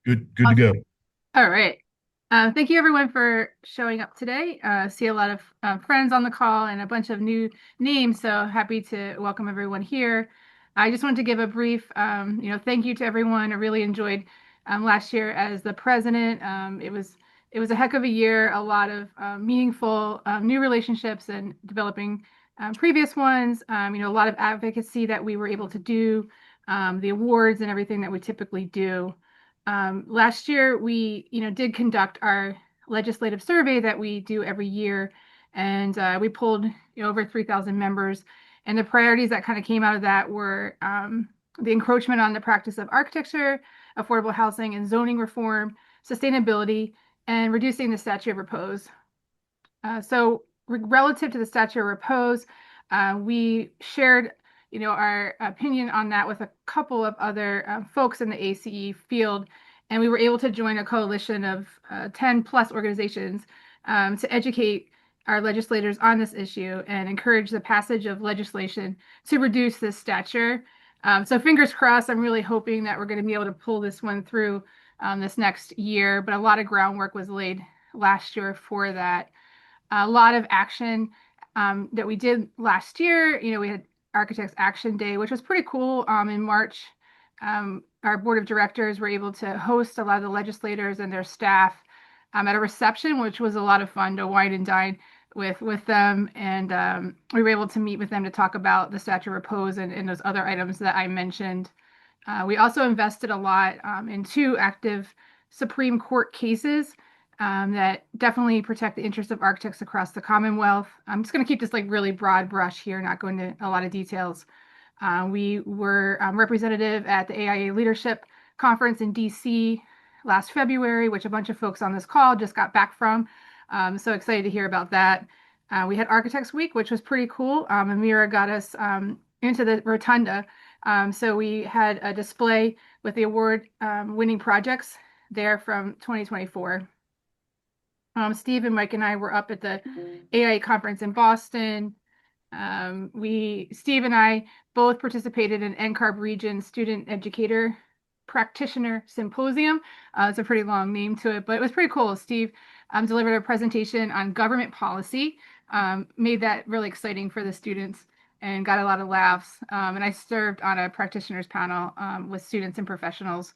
Good to go. Awesome. All right. Thank you everyone for showing up today. See a lot of friends on the call and a bunch of new names, so happy to welcome everyone here. I just wanted to give a brief, thank you to everyone. I really enjoyed last year as the president. It was a heck of a year, a lot of meaningful new relationships and developing previous ones. A lot of advocacy that we were able to do, the awards and everything that we typically do. Last year, we, did conduct our legislative survey that we do every year, and we pulled over 3,000 members. And the priorities that kind of came out of that were the encroachment on the practice of architecture, affordable housing and zoning reform, sustainability, and reducing the statute of repose. So relative to the statute of repose, we shared, our opinion on that with a couple of other folks in the ACE field, and we were able to join a coalition of 10 plus organizations to educate our legislators on this issue and encourage the passage of legislation to reduce this stature. So fingers crossed, I'm really hoping that we're going to be able to pull this one through this next year, but a lot of groundwork was laid last year for that. A lot of action that we did last year. We had Architects Action Day, which was pretty cool in March. Our board of directors were able to host a lot of the legislators and their staff at a reception, which was a lot of fun to wine and dine with them. And we were able to meet with them to talk about the statute of repose and those other items that I mentioned. We also invested a lot in two active Supreme Court cases that definitely protect the interests of architects across the Commonwealth. I'm just going to keep this like really broad brush here, not go into a lot of details. We were representative at the AIA Leadership Conference in DC last February, which a bunch of folks on this call just got back from. So excited to hear about that. We had Architects Week, which was pretty cool. Amira got us into the rotunda. So we had a display with the award winning projects there from 2024. Steve and Mike and I were up at the AIA conference in Boston. Steve and I both participated in NCARB Region Student Educator Practitioner Symposium. It's a pretty long name to it, but it was pretty cool. Steve delivered a presentation on government policy, made that really exciting for the students and got a lot of laughs. And I served on a practitioners panel with students and professionals.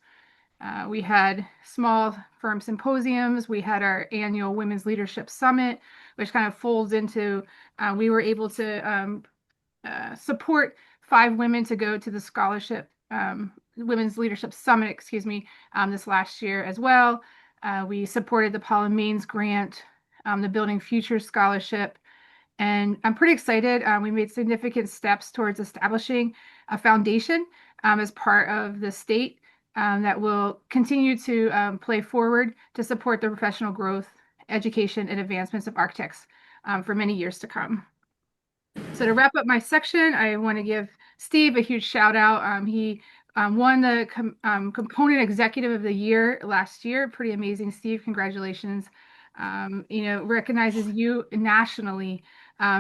We had small firm symposiums. We had our annual Women's Leadership Summit, which kind of folds into, we were able to support 5 women to go to the scholarship, Women's Leadership Summit, excuse me, this last year as well. We supported the Paula Maines Grant, the Building Future Scholarship, and I'm pretty excited. We made significant steps towards establishing a foundation as part of the state that will continue to play forward to support the professional growth, education, and advancements of architects for many years to come. So to wrap up my section, I want to give Steve a huge shout out. He won the Component Executive of the Year last year. Pretty amazing, Steve. Congratulations. Recognizes you nationally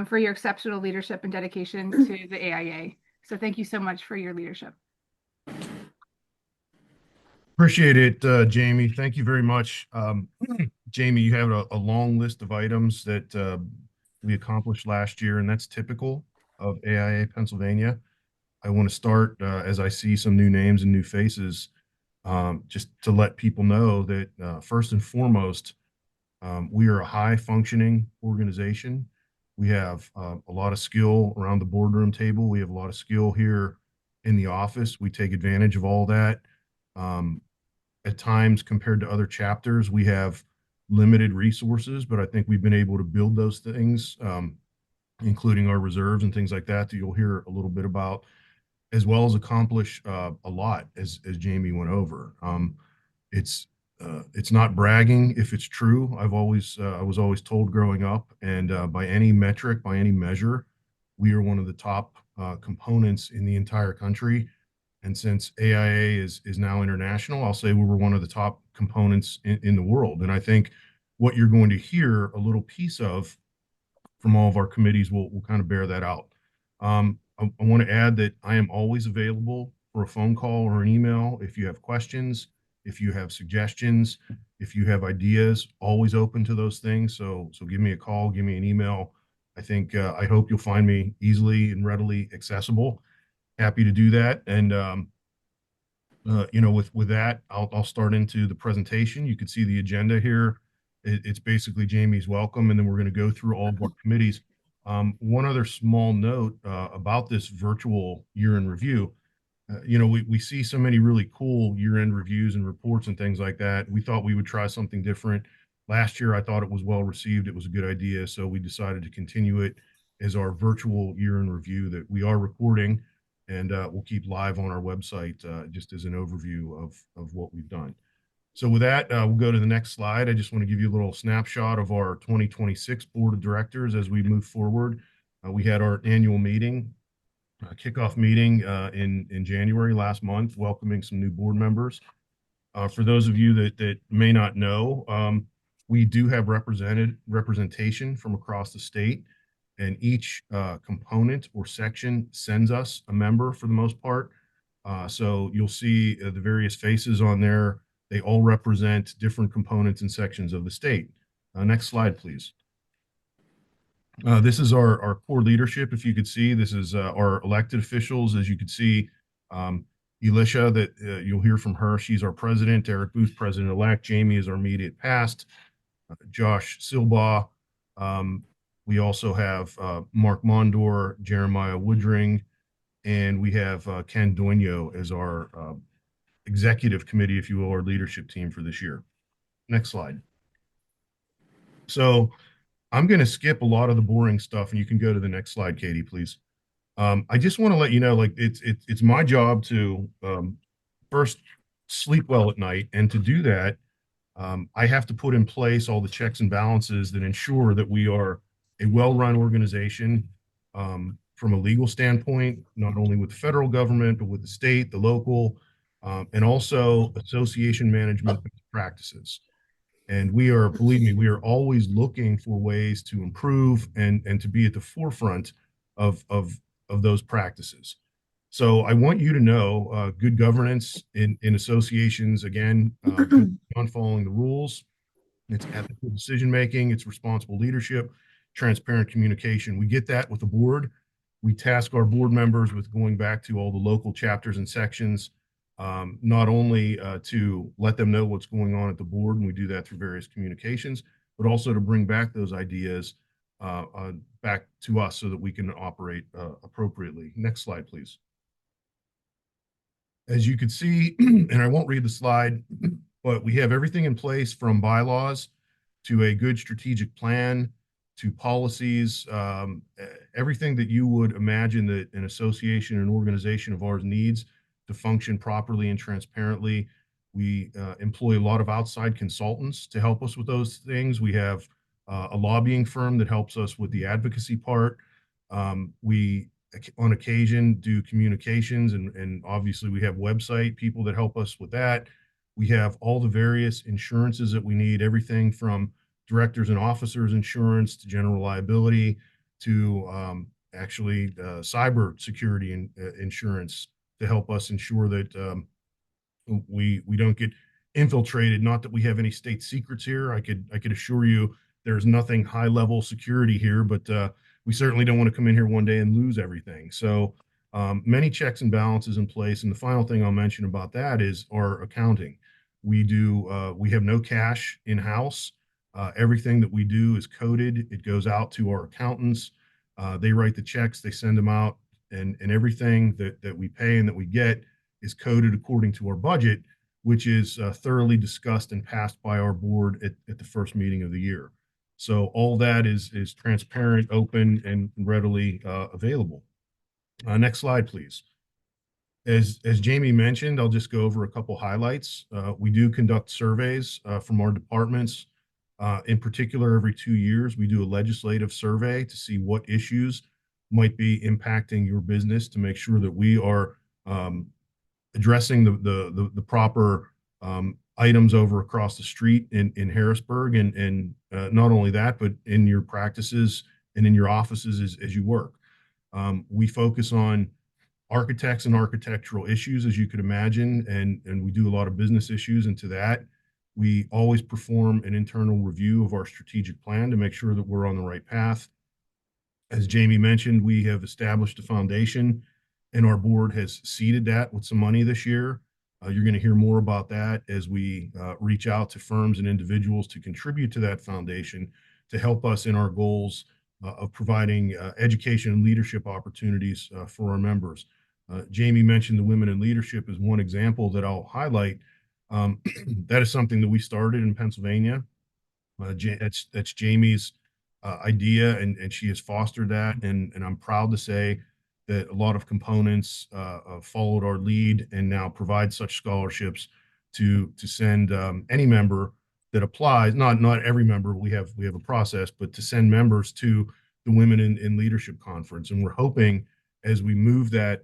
for your exceptional leadership and dedication to the AIA. So thank you so much for your leadership. Appreciate it, Jamie. Thank you very much. Jamie, you have a long list of items that we accomplished last year, and that's typical of AIA Pennsylvania. I want to start as I see some new names and new faces, just to let people know that first and foremost, we are a high functioning organization. We have a lot of skill around the boardroom table. We have a lot of skill here in the office. We take advantage of all that. Um, at times, compared to other chapters, we have limited resources, but I think we've been able to build those things, including our reserves and things like that you'll hear a little bit about, as well as accomplish a lot as Jamie went over. It's not bragging if it's true. I was always told growing up, and by any metric, by any measure, we are one of the top components in the entire country. And since AIA is now international, I'll say we were one of the top components in the world. And I think what you're going to hear a little piece of from all of our committees will kind of bear that out. I want to add that I am always available for a phone call or an email if you have questions, If you have suggestions, if you have ideas, always open to those things. So give me a call, give me an email. I hope you'll find me easily and readily accessible. Happy to do that. And with that, I'll start into the presentation. You can see the agenda here. It's basically Jamie's welcome, and then we're going to go through all of our committees. One other small note about this virtual year in review. We see so many really cool year-end reviews and reports and things like that. We thought we would try something different. Last year, I thought it was well received. It was a good idea, so we decided to continue it as our virtual year-end review that we are recording, and we'll keep live on our website just as an overview of what we've done. So with that, we'll go to the next slide. I just want to give you a little snapshot of our 2026 Board of Directors as we move forward. We had our annual meeting kickoff meeting in January last month, welcoming some new board members. For those of you that may not know, we do have representation from across the state, and each component or section sends us a member for the most part. So you'll see the various faces on there. They all represent different components and sections of the state. Next slide, please. This is our core leadership. If you could see, this is our elected officials. As you could see, Elisha, that you'll hear from her. She's our president. Eric Booth, president-elect. Jamie is our immediate past. Josh Silbaugh. We also have Mark Mondor, Jeremiah Woodring, and we have Ken Dueño as our executive committee, if you will, our leadership team for this year. Next slide. So I'm going to skip a lot of the boring stuff, and you can go to the next slide, Katie, please. I just want to let you know, like it's my job to first sleep well at night, and to do that, I have to put in place all the checks and balances that ensure that we are a well-run organization from a legal standpoint, not only with the federal government, but with the state, the local, and also association management practices. And we are, believe me, we are always looking for ways to improve and to be at the forefront of those practices. So I want you to know good governance in associations, again, on following the rules. It's ethical decision making, it's responsible leadership, transparent communication. We get that with the board. We task our board members with going back to all the local chapters and sections, not only to let them know what's going on at the board, and we do that through various communications, but also to bring back those ideas back to us so that we can operate appropriately. Next slide, please. As you can see, and I won't read the slide, but we have everything in place from bylaws to a good strategic plan to policies, everything that you would imagine that an association, an organization of ours needs to function properly and transparently. We employ a lot of outside consultants to help us with those things. We have a lobbying firm that helps us with the advocacy part. We, on occasion, do communications, and obviously we have website people that help us with that. We have all the various insurances that we need, everything from directors and officers insurance to general liability to actually cyber security and insurance to help us ensure that we don't get infiltrated. Not that we have any state secrets here. I could assure you there's nothing high level security here, but we certainly don't want to come in here one day and lose everything. So many checks and balances in place. And the final thing I'll mention about that is our accounting. We have no cash in house. Everything that we do is coded. It goes out to our accountants. They write the checks, they send them out, and everything that we pay and that we get is coded according to our budget, which is thoroughly discussed and passed by our board at the first meeting of the year. So all that is transparent, open, and readily available. Next slide, please. As Jamie mentioned, I'll just go over a couple highlights. We do conduct surveys from our departments. In particular, every 2 years, we do a legislative survey to see what issues might be impacting your business to make sure that we are addressing the proper items over across the street in Harrisburg, and not only that, but in your practices and in your offices as you work. We focus on architects and architectural issues, as you could imagine, and we do a lot of business issues into that. We always perform an internal review of our strategic plan to make sure that we're on the right path. As Jamie mentioned, we have established a foundation, and our board has seeded that with some money this year. You're going to hear more about that as we reach out to firms and individuals to contribute to that foundation to help us in our goals of providing education and leadership opportunities for our members. Jamie mentioned the Women in Leadership as one example that I'll highlight. That is something that we started in Pennsylvania. That's Jamie's idea, and she has fostered that. And I'm proud to say that a lot of components followed our lead and now provide such scholarships to send any member that applies. Not every member. We have a process, but to send members to the Women in Leadership Conference, and we're hoping as we move that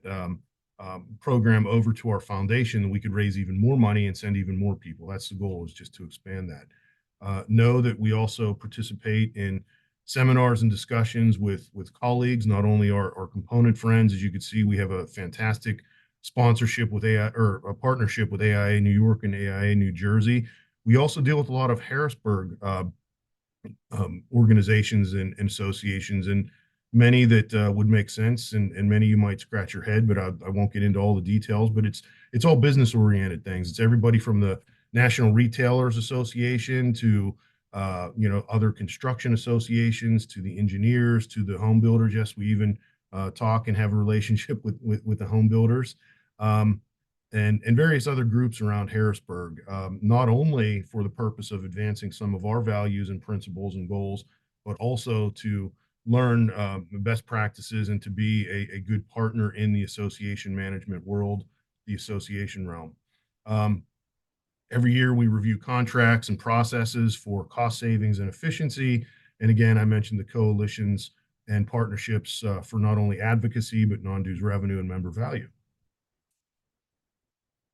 program over to our foundation, that we could raise even more money and send even more people. That's the goal, is just to expand that. Know that we also participate in seminars and discussions with colleagues, not only our component friends. As you can see, we have a fantastic sponsorship with AI, or a partnership with AIA New York and AIA New Jersey. We also deal with a lot of Harrisburg organizations and associations, and many that would make sense, and many you might scratch your head, but I won't get into all the details. But it's all business oriented things. It's everybody from the National Retailers Association to other construction associations, to the engineers, to the home builders. Yes, we even talk and have a relationship with the home builders, and various other groups around Harrisburg, not only for the purpose of advancing some of our values and principles and goals, but also to learn best practices and to be a good partner in the association management world, the association realm. Every year we review contracts and processes for cost savings and efficiency. And again, I mentioned the coalitions and partnerships for not only advocacy, but non-dues revenue and member value.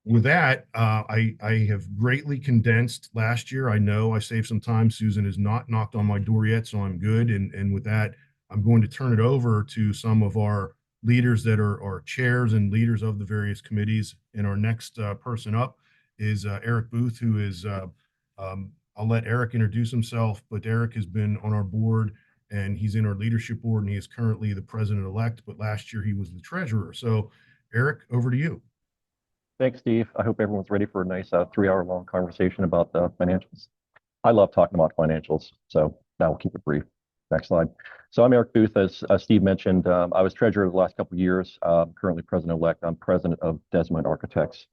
With that, I have greatly condensed last year. I know I saved some time. Susan has not knocked on my door yet, so I'm good. And with that, I'm going to turn it over to some of our leaders that are chairs and leaders of the various committees. And our next person up is Eric Booth, who is, I'll let Eric introduce himself, but Eric has been on our board and he's in our leadership board, and he is currently the president-elect, but last year he was the treasurer. So Eric, over to you. Thanks, Steve. I hope everyone's ready for a nice 3-hour-long conversation about the financials. I love talking about financials, so now we'll keep it brief. Next slide. So I'm Eric Booth. As Steve mentioned, I was treasurer the last couple of years, currently president-elect. I'm president of Desmond Architects.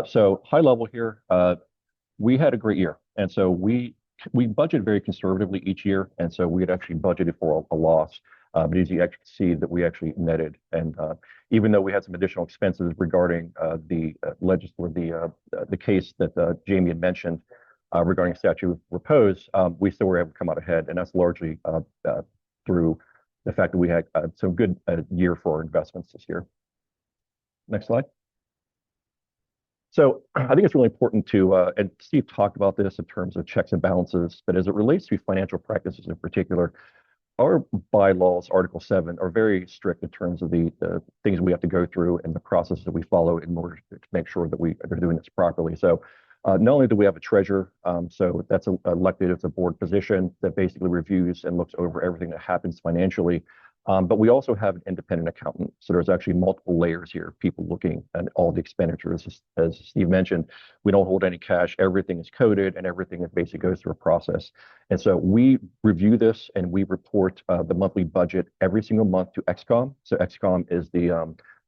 So high level here, we had a great year. And so we budget very conservatively each year. And so we had actually budgeted for a loss. But as you actually see that we actually netted. And even though we had some additional expenses regarding the case that Jamie had mentioned regarding statute of repose, we still were able to come out ahead. And that's largely through the fact that we had some good year for our investments this year. Next slide. So I think it's really important to, and Steve talked about this in terms of checks and balances, but as it relates to financial practices in particular, our bylaws, Article 7, are very strict in terms of the things we have to go through and the processes that we follow in order to make sure that they're doing this properly. So not only do we have a treasurer, so that's elected as a board position that basically reviews and looks over everything that happens financially, but we also have an independent accountant. So there's actually multiple layers here, people looking at all the expenditures. As Steve mentioned, we don't hold any cash. Everything is coded and everything basically goes through a process. And so we review this and we report the monthly budget every single month to XCOM. So XCOM is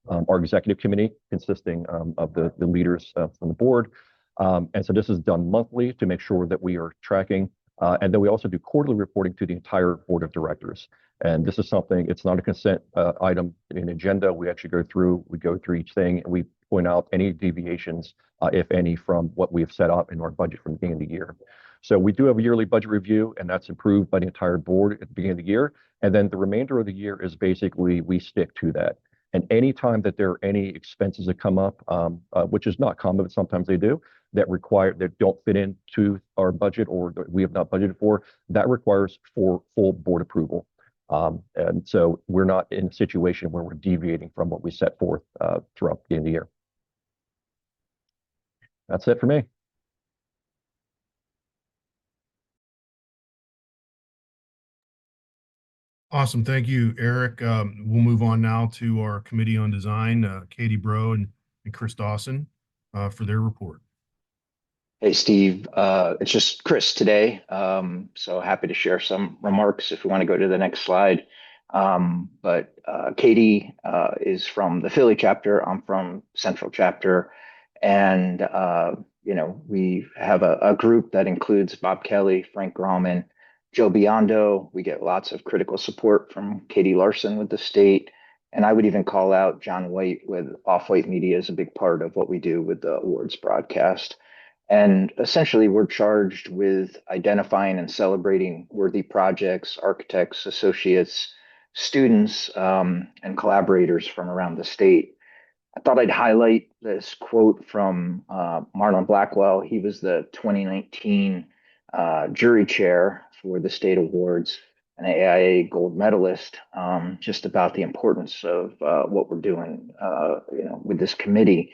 our executive committee consisting of the leaders from the board. And so this is done monthly to make sure that we are tracking. And then we also do quarterly reporting to the entire board of directors. And this is something, it's not a consent item in agenda. We actually go through each thing and we point out any deviations, if any, from what we have set up in our budget from the beginning of the year. So we do have a yearly budget review, and that's approved by the entire board at the beginning of the year. And then the remainder of the year is basically we stick to that. And anytime that there are any expenses that come up, which is not common, but sometimes they do, that don't fit into our budget or that we have not budgeted for, that requires full board approval. And so we're not in a situation where we're deviating from what we set forth throughout the end of the year. That's it for me. Awesome. Thank you, Eric. We'll move on now to our Committee on Design, Katie Bro and Chris Dawson for their report. Hey, Steve. It's just Chris today. So happy to share some remarks if we want to go to the next slide. But Katie is from the Philly chapter. I'm from Central chapter. And, we have a group that includes Bob Kelly, Frank Grauman, Joe Biondo. We get lots of critical support from Katie Larson with the state. And I would even call out John White with Off-White Media as a big part of what we do with the awards broadcast. And essentially, we're charged with identifying and celebrating worthy projects, architects, associates, students, and collaborators from around the state. I thought I'd highlight this quote from Marlon Blackwell. He was the 2019 jury chair for the state awards, an AIA gold medalist, just about the importance of what we're doing, with this committee.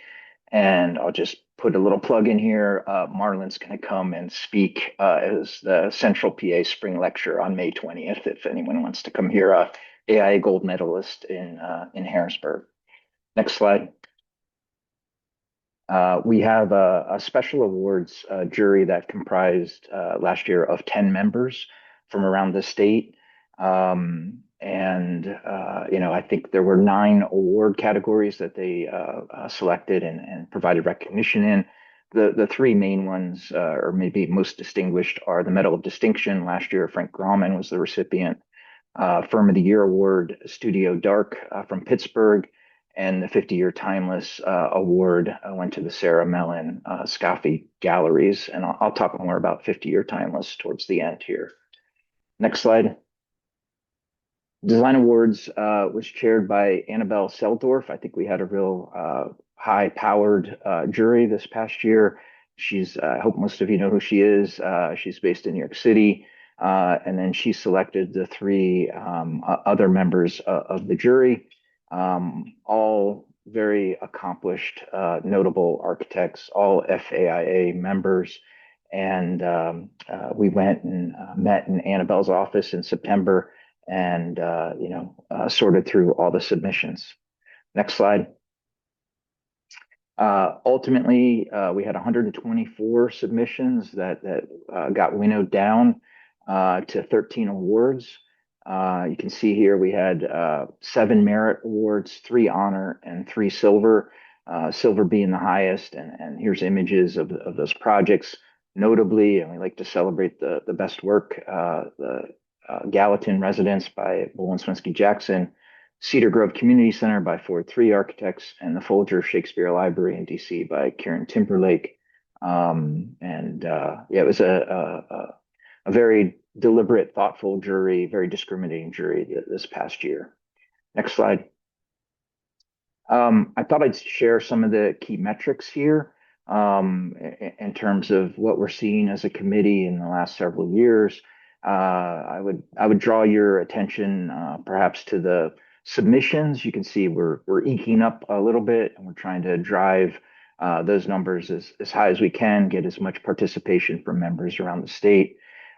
And I'll just put a little plug in here. Marlon's going to come and speak as the Central PA Spring Lecture on May 20th, if anyone wants to come hear AIA gold medalist in Harrisburg. Next slide. We have a special awards jury that comprised last year of 10 members from around the state. I think there were 9 award categories that they selected and provided recognition in. The 3 main ones, or maybe most distinguished, are the Medal of Distinction. Last year, Frank Grauman was the recipient. Firm of the Year Award, Studio Dark from Pittsburgh, and the 50-Year Timeless Award went to the Sarah Mellon Scoffy Galleries. And I'll talk more about 50-Year Timeless towards the end here. Next slide. Design Awards was chaired by Annabelle Seldorf. I think we had a real high-powered jury this past year. I hope most of you know who she is. She's based in New York City. And then she selected the 3 other members of the jury, all very accomplished, notable architects, all FAIA members. And we went and met in Annabelle's office in September and sorted through all the submissions. Next slide. Ultimately, we had 124 submissions that got winnowed down to 13 awards. You can see here we had 7 merit awards, 3 honor, and 3 silver. Silver being the highest, and here's images of those projects. Notably, and we like to celebrate the best work, the Gallatin Residence by Boland Swinski Jackson, Cedar Grove Community Center by Ford 3 Architects, and the Folger Shakespeare Library in DC by Kieran Timberlake. It was a very deliberate, thoughtful jury, very discriminating jury this past year. Next slide. I thought I'd share some of the key metrics here in terms of what we're seeing as a committee in the last several years. I would draw your attention perhaps to the submissions. You can see we're eking up a little bit, and we're trying to drive those numbers as high as we can, get as much participation from members around the state.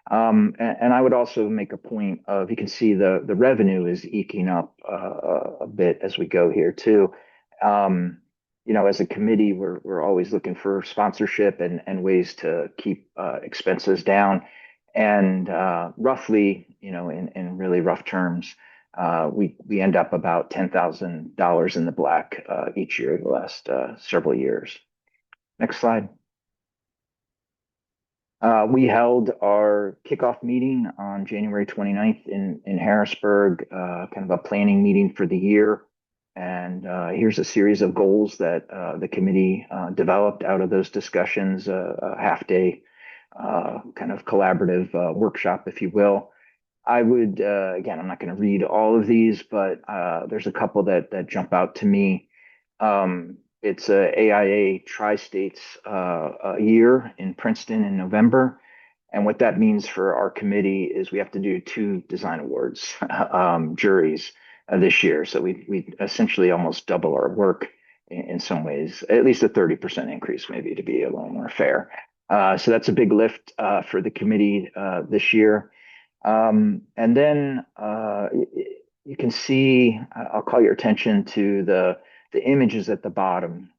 And I would also make a point of, you can see the revenue is eking up a bit as we go here too. As a committee, we're always looking for sponsorship and ways to keep expenses down. And roughly, in really rough terms, we end up about $10,000 in the black each year the last several years. Next slide. We held our kickoff meeting on January 29th in Harrisburg, kind of a planning meeting for the year. And here's a series of goals that the committee developed out of those discussions, a half-day kind of collaborative workshop, if you will. I would, again, I'm not going to read all of these, but there's a couple that jump out to me. It's a AIA Tri-States year in Princeton in November. And what that means for our committee is we have to do 2 design awards juries this year. So we essentially almost double our work in some ways, at least a 30% increase, maybe to be a little more fair. So that's a big lift for the committee this year. And then you can see, I'll call your attention to the images at the bottom.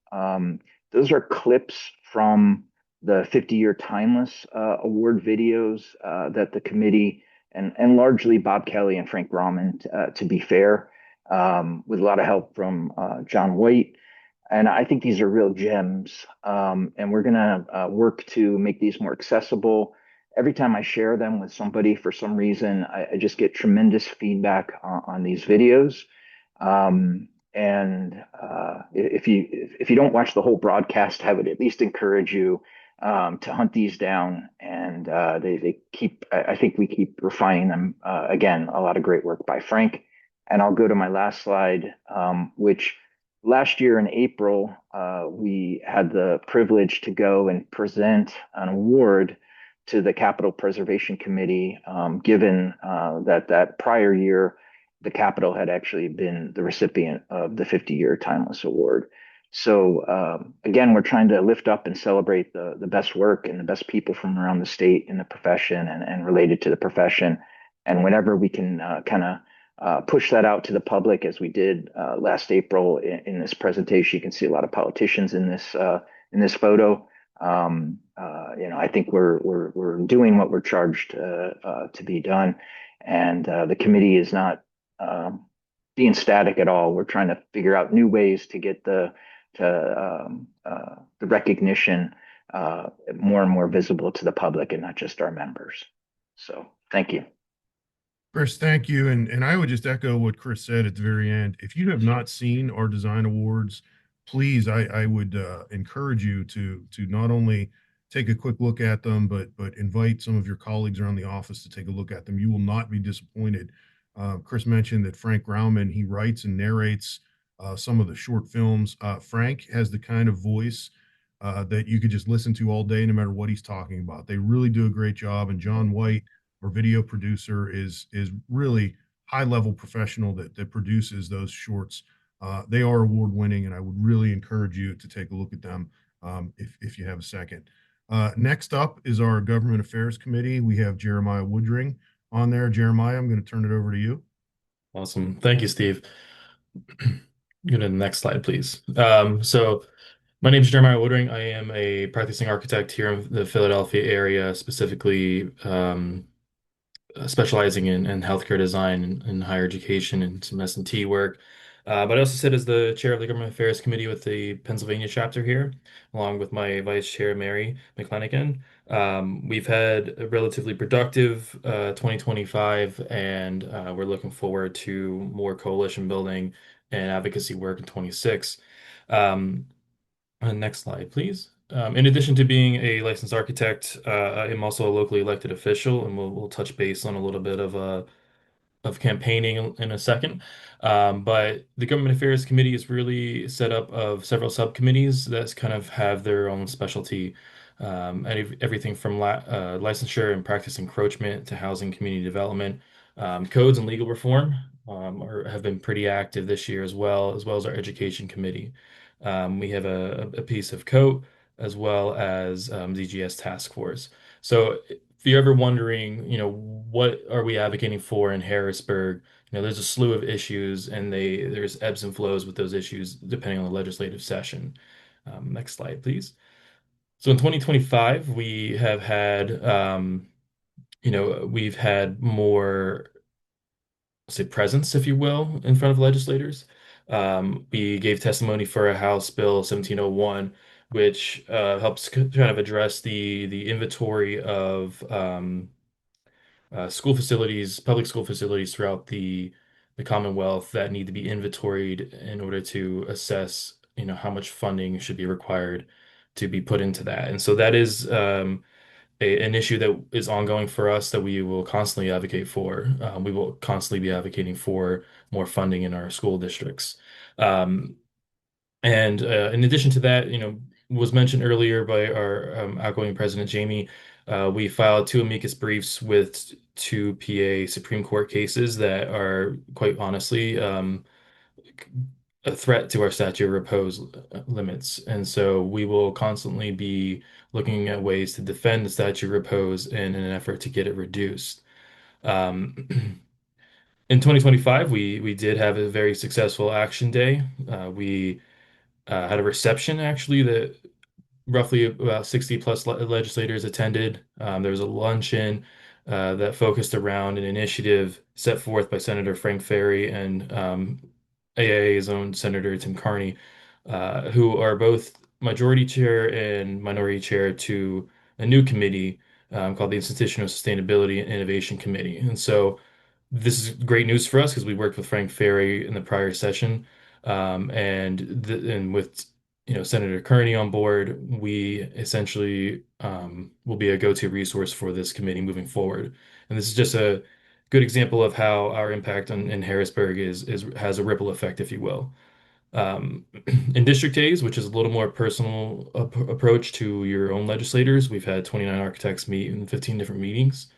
Those are clips from the 50-year Timeless Award videos that the committee and largely Bob Kelly and Frank Grauman, to be fair, with a lot of help from John White. And I think these are real gems. And we're going to work to make these more accessible. Every time I share them with somebody, for some reason, I just get tremendous feedback on these videos. And if you don't watch the whole broadcast, I would at least encourage you to hunt these down. And they keep, I think we keep refining them. Again, a lot of great work by Frank. And I'll go to my last slide, which last year in April, we had the privilege to go and present an award to the Capital Preservation Committee, given that prior year, the Capitol had actually been the recipient of the 50-year Timeless Award. So again, we're trying to lift up and celebrate the best work and the best people from around the state in the profession and related to the profession. And whenever we can kind of push that out to the public, as we did last April in this presentation, you can see a lot of politicians in this photo. I think we're doing what we're charged to be done, and the committee is not being static at all. We're trying to figure out new ways to get the recognition more and more visible to the public and not just our members. So thank you. Chris, thank you. And I would just echo what Chris said at the very end. If you have not seen our design awards, please, I would encourage you to not only take a quick look at them, but invite some of your colleagues around the office to take a look at them. You will not be disappointed. Chris mentioned that Frank Grauman, he writes and narrates some of the short films. Frank has the kind of voice that you could just listen to all day, no matter what he's talking about. They really do a great job. And John White, our video producer, is really high level professional that produces those shorts. They are award winning, and I would really encourage you to take a look at them if you have a second. Next up is our Government Affairs Committee. We have Jeremiah Woodring on there. Jeremiah, I'm going to turn it over to you. Awesome. Thank you, Steve. Go to the next slide, please. So my name is Jeremiah Woodring. I am a practicing architect here in the Philadelphia area, specifically specializing in healthcare design and higher education and some S&T work. But I also sit as the chair of the Government Affairs Committee with the Pennsylvania chapter here, along with my vice chair, Mary McClanahan. We've had a relatively productive 2025, and we're looking forward to more coalition building and advocacy work in 26. Next slide, please. In addition to being a licensed architect, I'm also a locally elected official, and we'll touch base on a little bit of campaigning in a second. But the Government Affairs Committee is really set up of several subcommittees that kind of have their own specialty. Everything from licensure and practice encroachment to housing community development, codes and legal reform have been pretty active this year as well as our education committee. We have a piece of code as well as DGS task force. So if you're ever wondering, what are we advocating for in Harrisburg? There's a slew of issues, and there's ebbs and flows with those issues depending on the legislative session. Next slide, please. So in 2025, we have had, we've had more, say, presence, if you will, in front of legislators. We gave testimony for a House Bill 1701, which helps kind of address the inventory of school facilities, public school facilities throughout the Commonwealth that need to be inventoried in order to assess, how much funding should be required to be put into that. And so that is an issue that is ongoing for us that we will constantly advocate for. We will constantly be advocating for more funding in our school districts. And in addition to that, was mentioned earlier by our outgoing president, Jamie, we filed two amicus briefs with two PA Supreme Court cases that are quite honestly a threat to our statute of repose limits. And so we will constantly be looking at ways to defend the statute of repose in an effort to get it reduced. Um, in 2025, we did have a very successful action day. We had a reception actually that roughly about 60 plus legislators attended. There was a luncheon that focused around an initiative set forth by Senator Frank Ferry and AIA's own Senator Tim Carney, who are both majority chair and minority chair to a new committee called the Institutional Sustainability and Innovation Committee. And so this is great news for us because we worked with Frank Ferry in the prior session, and with Senator Kearney on board, we essentially will be a go-to resource for this committee moving forward. And this is just a good example of how our impact in Harrisburg is has a ripple effect, if you will. In District A's, which is a little more personal approach to your own legislators, we've had 29 architects meet in 15 different meetings.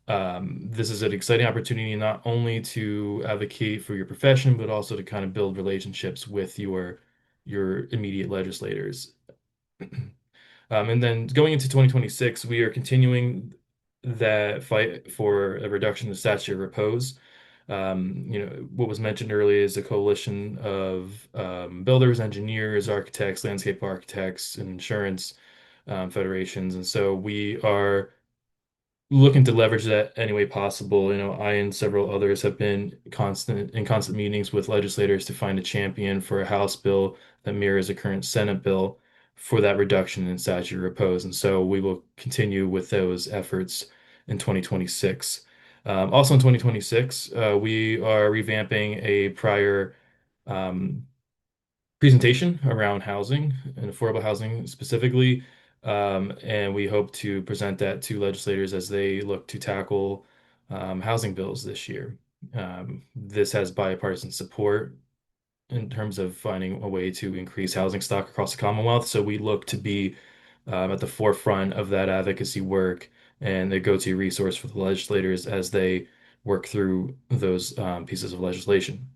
This is an exciting opportunity not only to advocate for your profession, but also to kind of build relationships with your immediate legislators. And then going into 2026, we are continuing that fight for a reduction of statute of repose. What was mentioned earlier is a coalition of builders, engineers, architects, landscape architects, and insurance federations. And so we are looking to leverage that any way possible. I and several others have been constant meetings with legislators to find a champion for a House bill that mirrors a current Senate bill for that reduction in statute of repose. And so we will continue with those efforts in 2026. Also in 2026, we are revamping a prior um, presentation around housing and affordable housing specifically. And we hope to present that to legislators as they look to tackle housing bills this year. This has bipartisan support in terms of finding a way to increase housing stock across the Commonwealth. So we look to be at the forefront of that advocacy work and the go-to resource for the legislators as they work through those pieces of legislation.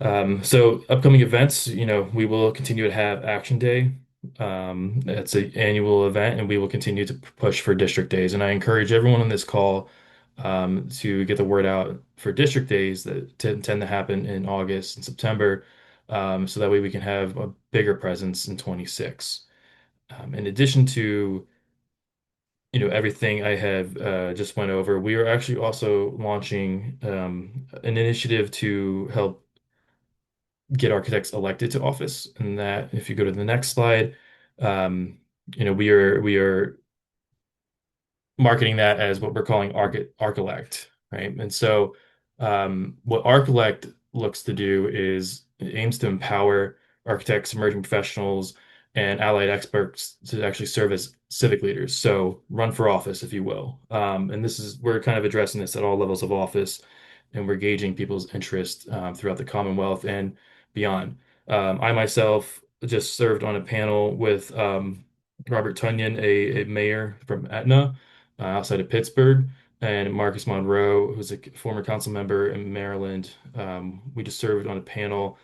So upcoming events, we will continue to have Action Day. It's an annual event, and we will continue to push for district days. And I encourage everyone on this call to get the word out for district days that tend to happen in August and September, so that way we can have a bigger presence in 26. In addition to everything I have just went over, we are actually also launching an initiative to help get architects elected to office. And that, if you go to the next slide, um, we are marketing that as what we're calling ArcElect, right? And so what ArcElect looks to do is it aims to empower architects, emerging professionals, and allied experts to actually serve as civic leaders. So run for office, if you will. And we're kind of addressing this at all levels of office, and we're gauging people's interest throughout the Commonwealth and beyond. I myself just served on a panel with Robert Tunyon, a mayor from Etna outside of Pittsburgh, and Marcus Monroe, who's a former council member in Maryland. We just served on a panel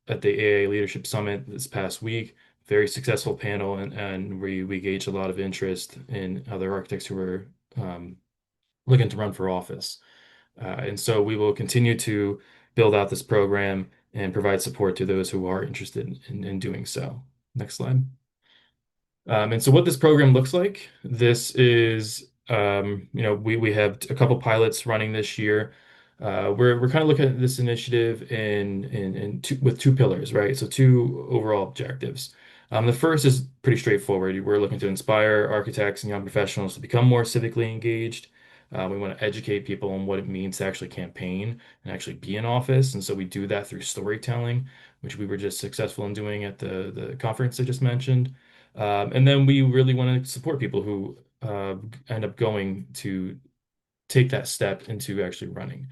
at the AIA Leadership Summit this past week. Very successful panel, and we gauged a lot of interest in other architects who were looking to run for office. And so we will continue to build out this program and provide support to those who are interested in doing so. Next slide. And so what this program looks like, this is, we have a couple pilots running this year. We're kind of looking at this initiative with two pillars, right? So two overall objectives. The first is pretty straightforward. We're looking to inspire architects and young professionals to become more civically engaged. We want to educate people on what it means to actually campaign and actually be in office. And so we do that through storytelling, which we were just successful in doing at the conference I just mentioned. And then we really want to support people who end up going to take that step into actually running.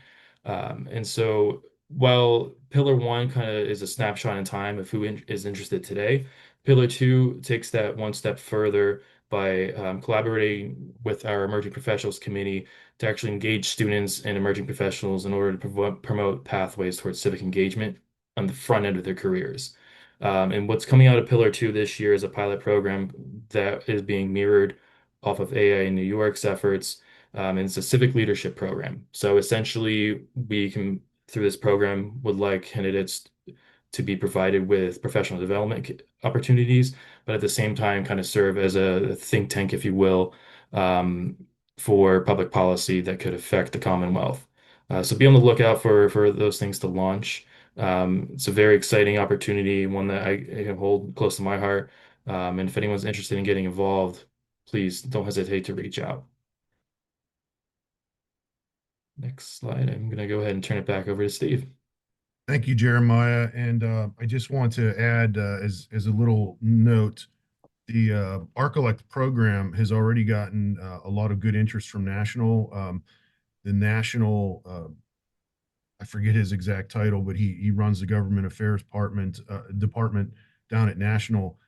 And so while Pillar One kind of is a snapshot in time of who is interested today, Pillar two takes that one step further by collaborating with our emerging professionals committee to actually engage students and emerging professionals in order to promote pathways towards civic engagement on the front end of their careers. And what's coming out of Pillar two this year is a pilot program that is being mirrored off of AIA New York's efforts. And it's a civic leadership program. So essentially, we can, through this program, would like candidates to be provided with professional development opportunities, but at the same time, kind of serve as a think tank, if you will, um, for public policy that could affect the Commonwealth. So be on the lookout for those things to launch. It's a very exciting opportunity, one that I hold close to my heart. And if anyone's interested in getting involved, please don't hesitate to reach out. Next slide. I'm going to go ahead and turn it back over to Steve. Thank you, Jeremiah. And I just want to add, as a little note, the ARC-elect program has already gotten a lot of good interest from the national, I forget his exact title, but he runs the government affairs department down at National.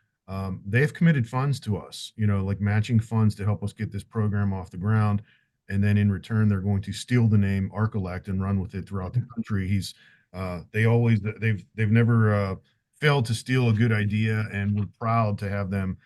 They've committed funds to us, like matching funds to help us get this program off the ground. And then in return, they're going to steal the name ARC-elect and run with it throughout the country. They've never failed to steal a good idea, and we're proud to have them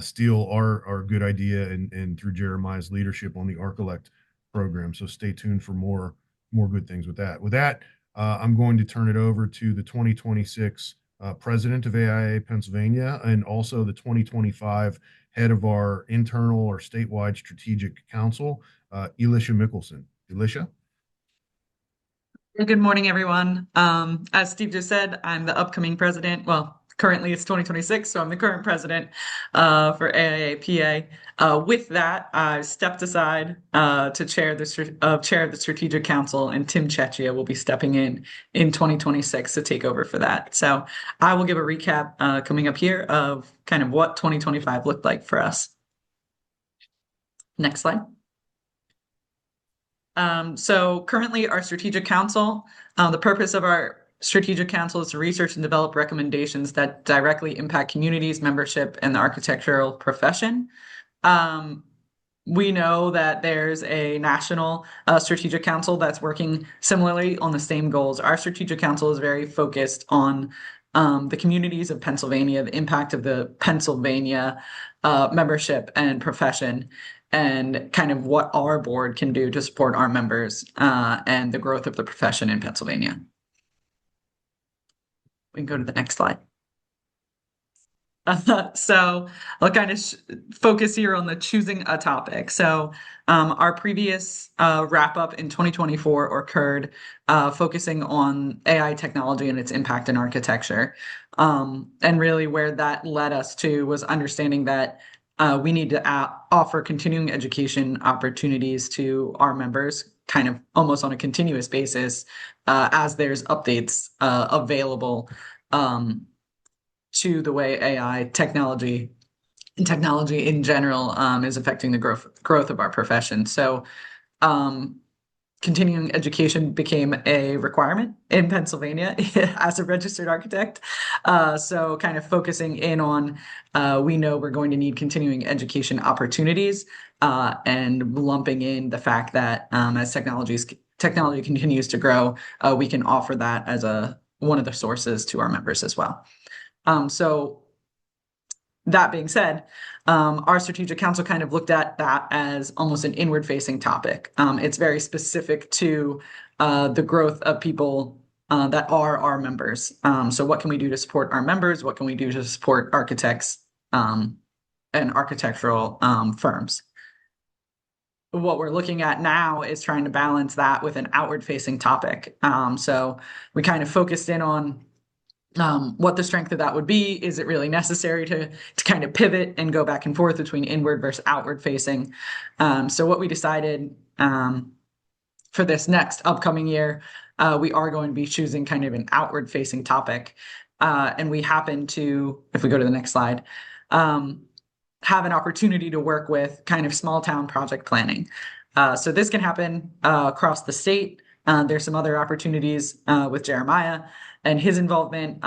steal our good idea and through Jeremiah's leadership on the ARC-elect program. So stay tuned for more good things with that. With that, I'm going to turn it over to the 2026 president of AIA Pennsylvania and also the 2025 head of our internal or statewide strategic council, Elisha Mickelson. Elisha? Good morning, everyone. As Steve just said, I'm the upcoming president. Well, currently it's 2026, so I'm the current president for AIA PA. With that, I stepped aside to chair the Strategic Council, and Tim Chechia will be stepping in 2026 to take over for that. So I will give a recap coming up here of kind of what 2025 looked like for us. Next slide. So currently our Strategic Council, the purpose of our Strategic Council is to research and develop recommendations that directly impact communities, membership, and the architectural profession. We know that there's a national Strategic Council that's working similarly on the same goals. Our Strategic Council is very focused on the communities of Pennsylvania, the impact of the Pennsylvania membership and profession, and kind of what our board can do to support our members and the growth of the profession in Pennsylvania. We can go to the next slide. So I'll kind of focus here on the choosing a topic. So our previous wrap up in 2024 occurred focusing on AI technology and its impact in architecture. And really where that led us to was understanding that we need to offer continuing education opportunities to our members, kind of almost on a continuous basis, as there's updates available to the way AI technology and technology in general is affecting the growth of our profession. So continuing education became a requirement in Pennsylvania as a registered architect. So kind of focusing in on, we know we're going to need continuing education opportunities and lumping in the fact that as technology continues to grow, we can offer that as one of the sources to our members as well. So that being said, our Strategic Council kind of looked at that as almost an inward-facing topic. It's very specific to the growth of people that are our members. So what can we do to support our members? What can we do to support architects and architectural firms? What we're looking at now is trying to balance that with an outward-facing topic. So we kind of focused in on what the strength of that would be. Is it really necessary to kind of pivot and go back and forth between inward versus outward facing? So what we decided for this next upcoming year, we are going to be choosing kind of an outward facing topic. And we happen to, if we go to the next slide, have an opportunity to work with kind of small town project planning. So this can happen across the state. There's some other opportunities with Jeremiah and his involvement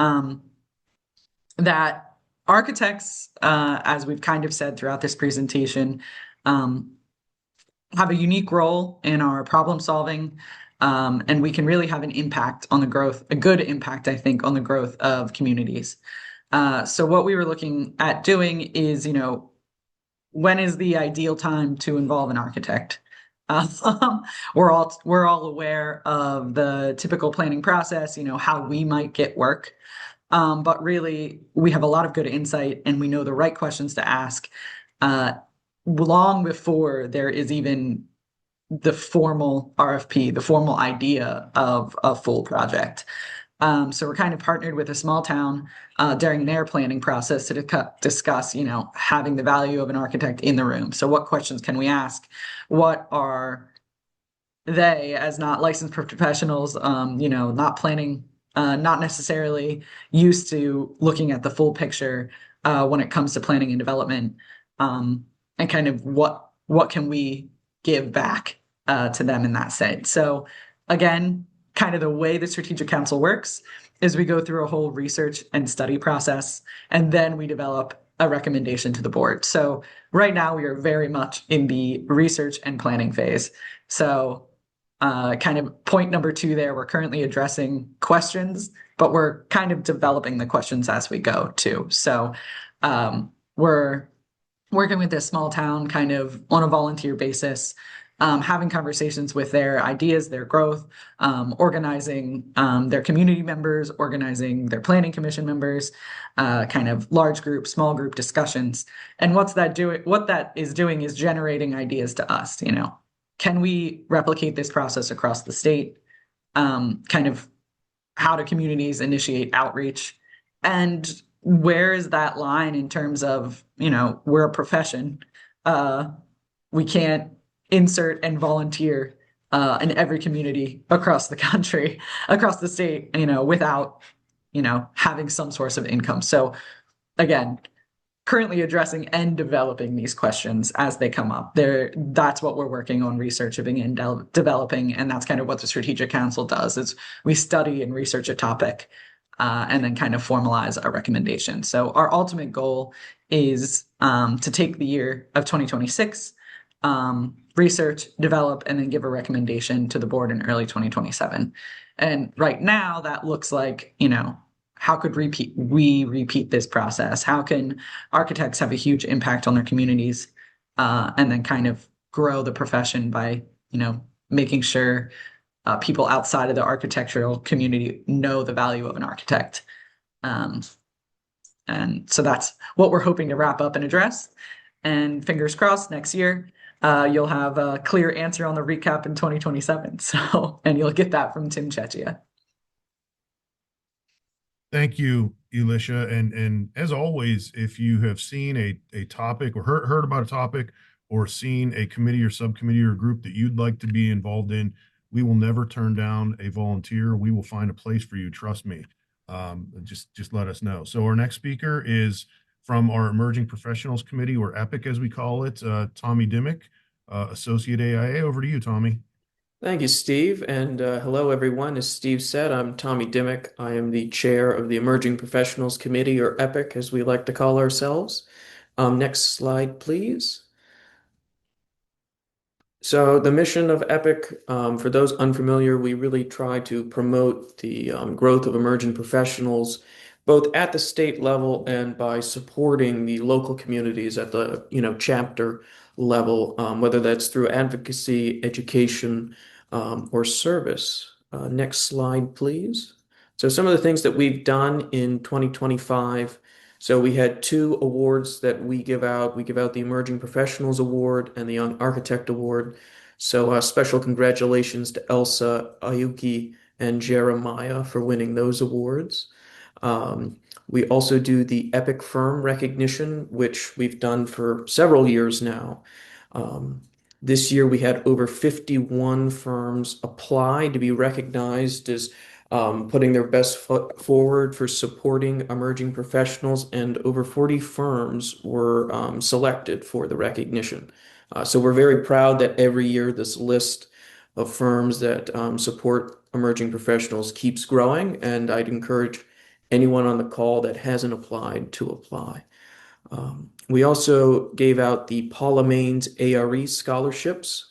that architects, as we've kind of said throughout this presentation, have a unique role in our problem solving, and we can really have an impact on the growth, a good impact, I think, on the growth of communities. So what we were looking at doing is, when is the ideal time to involve an architect? We're all aware of the typical planning process, how we might get work. But really, we have a lot of good insight and we know the right questions to ask long before there is even the formal RFP, the formal idea of a full project. So we're kind of partnered with a small town during their planning process to discuss, having the value of an architect in the room. So what questions can we ask? What are they, as not licensed professionals, not planning, not necessarily used to looking at the full picture when it comes to planning and development, and kind of what can we give back to them in that sense. So again, kind of the way the Strategic Council works is we go through a whole research and study process, and then we develop a recommendation to the board. So right now we are very much in the research and planning phase. So kind of point number 2 there, we're currently addressing questions, but we're kind of developing the questions as we go too. So we're working with this small town kind of on a volunteer basis, having conversations with their ideas, their growth, organizing their community members, organizing their planning commission members, kind of large group, small group discussions. And what that is doing is generating ideas to us, Can we replicate this process across the state? Kind of how do communities initiate outreach? And where is that line in terms of, we're a profession. We can't insert and volunteer in every community across the country, across the state, without, having some source of income. So again, currently addressing and developing these questions as they come up. That's what we're working on researching and developing, and that's kind of what the Strategic Council does, is we study and research a topic and then kind of formalize a recommendation. So our ultimate goal is to take the year of 2026, research, develop, and then give a recommendation to the board in early 2027. And right now that looks like, how could we repeat this process? How can architects have a huge impact on their communities, and then kind of grow the profession by, making sure people outside of the architectural community know the value of an architect. And so that's what we're hoping to wrap up and address. And fingers crossed, next year you'll have a clear answer on the recap in 2027. So, and you'll get that from Tim Chechia. Thank you, Elisha. And as always, if you have seen a topic or heard about a topic or seen a committee or subcommittee or group that you'd like to be involved in, we will never turn down a volunteer. We will find a place for you. Trust me. Just let us know. So our next speaker is from our Emerging Professionals Committee, or EPIC as we call it, Tommy Dimmick, Associate AIA. Over to you, Tommy. Thank you, Steve. And hello, everyone. As Steve said, I'm Tommy Dimmick. I am the chair of the Emerging Professionals Committee, or EPIC, as we like to call ourselves. Next slide, please. So the mission of EPIC, for those unfamiliar, we really try to promote the growth of emerging professionals, both at the state level and by supporting the local communities at the chapter level, whether that's through advocacy, education, or service. Next slide, please. So some of the things that we've done in 2025. So we had 2 awards that we give out. We give out the Emerging Professionals Award and the Young Architect Award. So special congratulations to Elsa, Ayuki, and Jeremiah for winning those awards. We also do the EPIC Firm recognition, which we've done for several years now. This year we had over 51 firms apply to be recognized as putting their best foot forward for supporting emerging professionals, and over 40 firms were selected for the recognition. So we're very proud that every year this list of firms that support emerging professionals keeps growing, and I'd encourage anyone on the call that hasn't applied to apply. We also gave out the Paula Maines ARE scholarships.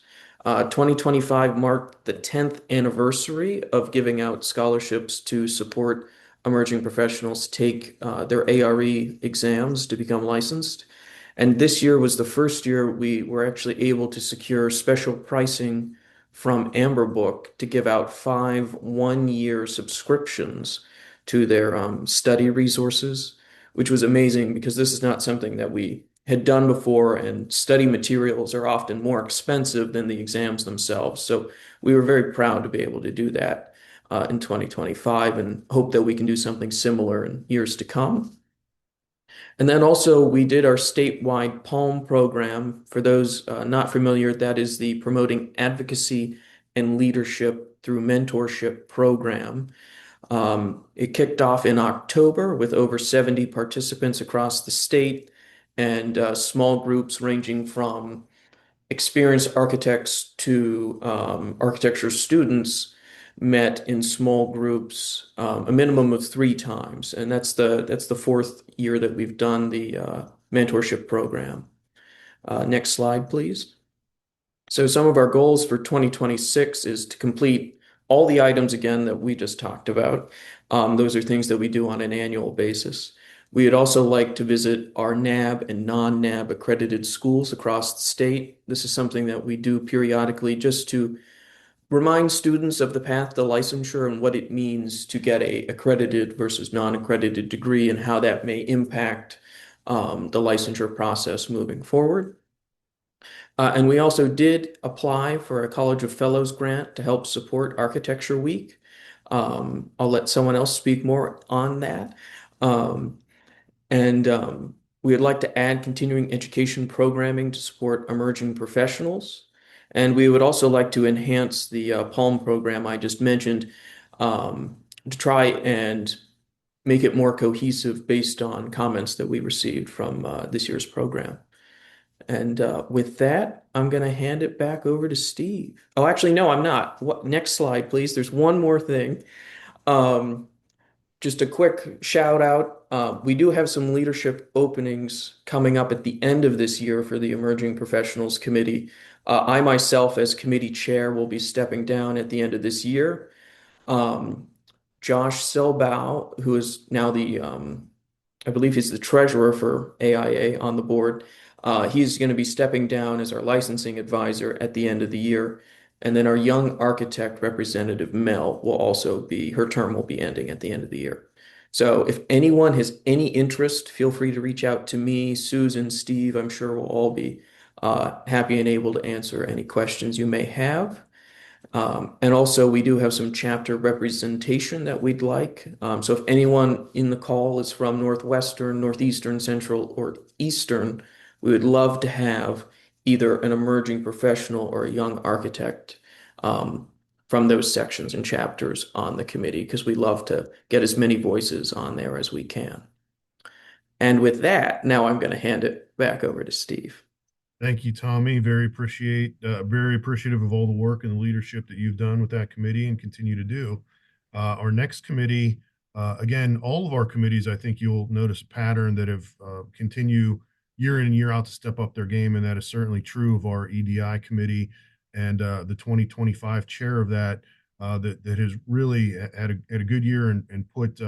2025 marked the 10th anniversary of giving out scholarships to support emerging professionals take their ARE exams to become licensed. And this year was the first year we were actually able to secure special pricing from Amber Book to give out 5 one-year subscriptions to their study resources, which was amazing because this is not something that we had done before, and study materials are often more expensive than the exams themselves. So we were very proud to be able to do that in 2025 and hope that we can do something similar in years to come. And then also we did our statewide PALM program. For those not familiar, that is the Promoting Advocacy and Leadership Through Mentorship program. It kicked off in October with over 70 participants across the state and small groups ranging from experienced architects to architecture students met in small groups, a minimum of 3 times, and that's the fourth year that we've done the mentorship program. Next slide, please. So some of our goals for 2026 is to complete all the items again that we just talked about. Those are things that we do on an annual basis. We would also like to visit our NAB and non-NAB accredited schools across the state. This is something that we do periodically just to remind students of the path to licensure and what it means to get a accredited versus non-accredited degree and how that may impact the licensure process moving forward. And we also did apply for a College of Fellows grant to help support Architecture Week. I'll let someone else speak more on that. And we would like to add continuing education programming to support emerging professionals. And we would also like to enhance the PALM program I just mentioned to try and make it more cohesive based on comments that we received from this year's program. And with that, I'm going to hand it back over to Steve. Oh, actually, no, I'm not. Next slide, please. There's one more thing. Just a quick shout out. We do have some leadership openings coming up at the end of this year for the Emerging Professionals Committee. I myself, as committee chair, will be stepping down at the end of this year. Josh Silbow, who is now I believe he's the treasurer for AIA on the board. He's going to be stepping down as our licensing advisor at the end of the year. And then our young architect representative, Mel, her term will be ending at the end of the year. So if anyone has any interest, feel free to reach out to me, Susan, Steve. I'm sure we'll all be happy and able to answer any questions you may have. And also, we do have some chapter representation that we'd like. So if anyone in the call is from Northwestern, Northeastern, Central, or Eastern, we would love to have either an emerging professional or a young architect from those sections and chapters on the committee, because we love to get as many voices on there as we can. And with that, now I'm going to hand it back over to Steve. Thank you, Tommy. Very appreciative of all the work and the leadership that you've done with that committee and continue to do. Our next committee, again, all of our committees, I think you'll notice a pattern that have continue year in and year out to step up their game, and that is certainly true of our EDI committee and the 2025 chair of that that has really had a good year and put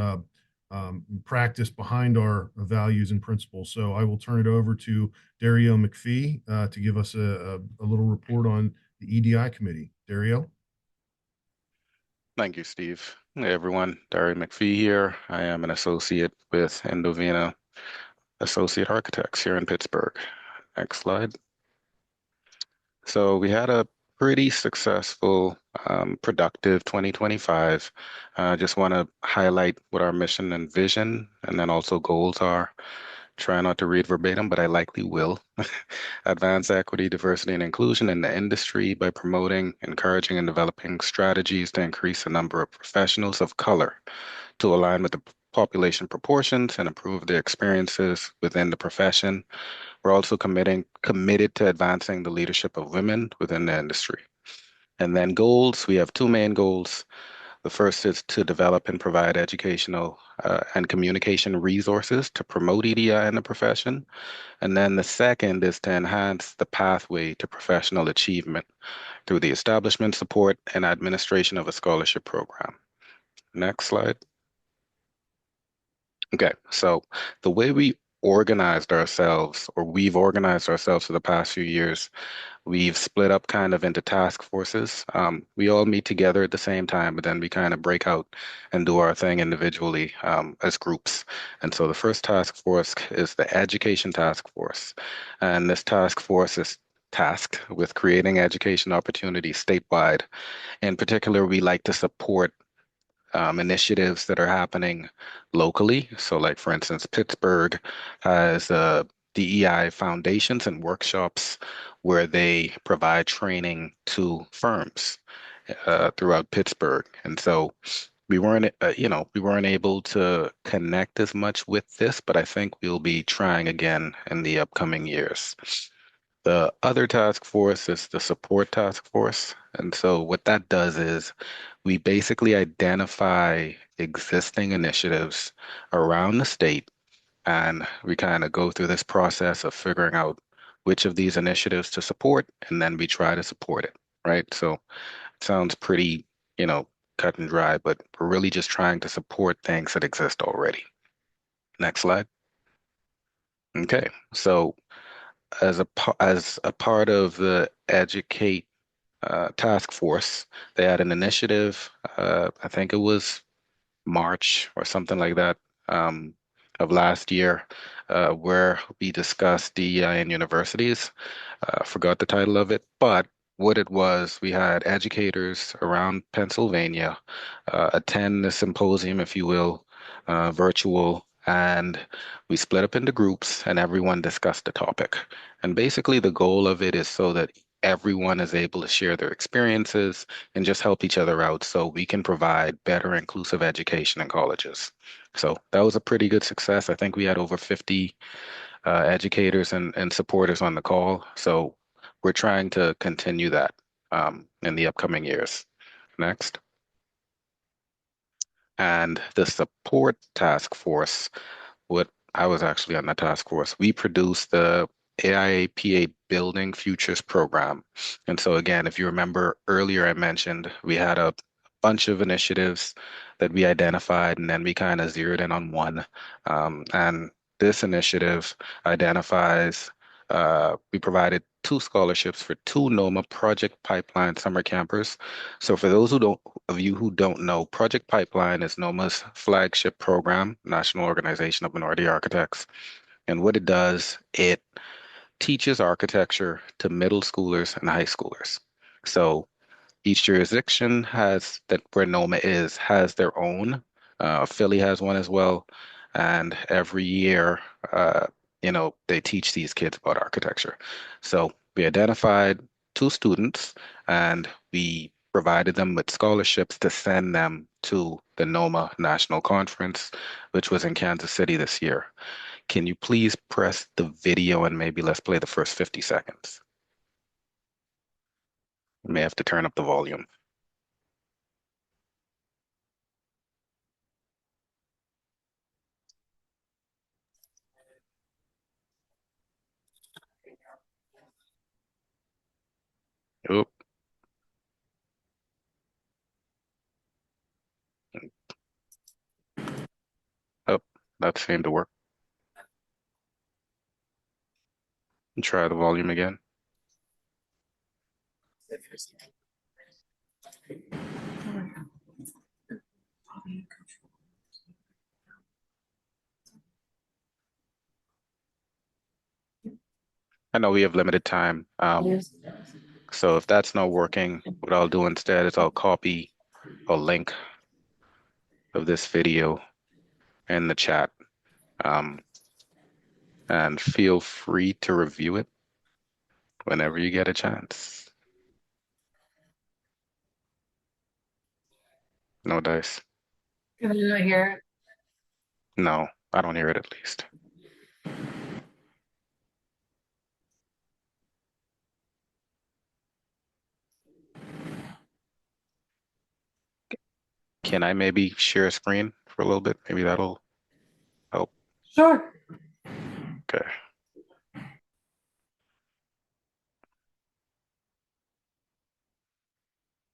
practice behind our values and principles. So I will turn it over to Dario McPhee to give us a little report on the EDI committee. Dario? Thank you, Steve. Hey, everyone. Dario McPhee here. I am an associate with Endovina Associate Architects here in Pittsburgh. Next slide. So we had a pretty successful, productive 2025. I just want to highlight what our mission and vision and then also goals are. Try not to read verbatim, but I likely will. Advance equity, diversity, and inclusion in the industry by promoting, encouraging, and developing strategies to increase the number of professionals of color to align with the population proportions and improve their experiences within the profession. We're also committed to advancing the leadership of women within the industry. And then goals, we have 2 main goals. The first is to develop and provide educational and communication resources to promote EDI in the profession. And then the second is to enhance the pathway to professional achievement through the establishment, support, and administration of a scholarship program. Next slide. Okay, so the way we organized ourselves, or we've organized ourselves for the past few years, we've split up kind of into task forces. We all meet together at the same time, but then we kind of break out and do our thing individually as groups. And so the first task force is the Education Task Force. And this task force is tasked with creating education opportunities statewide. In particular, we like to support initiatives that are happening locally. So, like for instance, Pittsburgh has DEI foundations and workshops where they provide training to firms throughout Pittsburgh, and so we weren't able to connect as much with this, but I think we'll be trying again in the upcoming years. The other task force is the support task force. And so what that does is we basically identify existing initiatives around the state, and we kind of go through this process of figuring out which of these initiatives to support, and then we try to support it, right? So it sounds pretty, you know, cut and dry, but we're really just trying to support things that exist already. Next slide. Okay, so as a part of the Educate task force, they had an initiative. I think it was March or something like that of last year, where we discussed DEI in universities. Forgot the title of it, but what it was, we had educators around Pennsylvania attend the symposium, if you will, virtual, and we split up into groups and everyone discussed the topic. And basically, the goal of it is so that everyone is able to share their experiences and just help each other out so we can provide better inclusive education in colleges. So that was a pretty good success. I think we had over 50 educators and supporters on the call. So we're trying to continue that in the upcoming years. Next. And the support task force, what I was actually on the task force, we produced the AIAPA Building Futures program. And so again, if you remember earlier, I mentioned we had a bunch of initiatives that we identified, and then we kind of zeroed in on one. And this initiative identifies, we provided two scholarships for two NOMA Project Pipeline summer campers. So for those of you who don't know, Project Pipeline is NOMA's flagship program, National Organization of Minority Architects. And what it does, it teaches architecture to middle schoolers and high schoolers. So each jurisdiction has that where NOMA is has their own. Philly has one as well, and every year, uh, they teach these kids about architecture. So we identified two students, and we provided them with scholarships to send them to the NOMA National Conference, which was in Kansas City this year. Can you please press the video and maybe let's play the first 50 seconds? You may have to turn up the volume. Oop. Oh, that seemed to work. Try the volume again. I know we have limited time. So if that's not working, what I'll do instead is I'll copy a link of this video in the chat. Um, and feel free to review it whenever you get a chance. No dice. Can you not hear it? No, I don't hear it at least. can I maybe share a screen for a little bit? Maybe that'll help. Sure. Okay.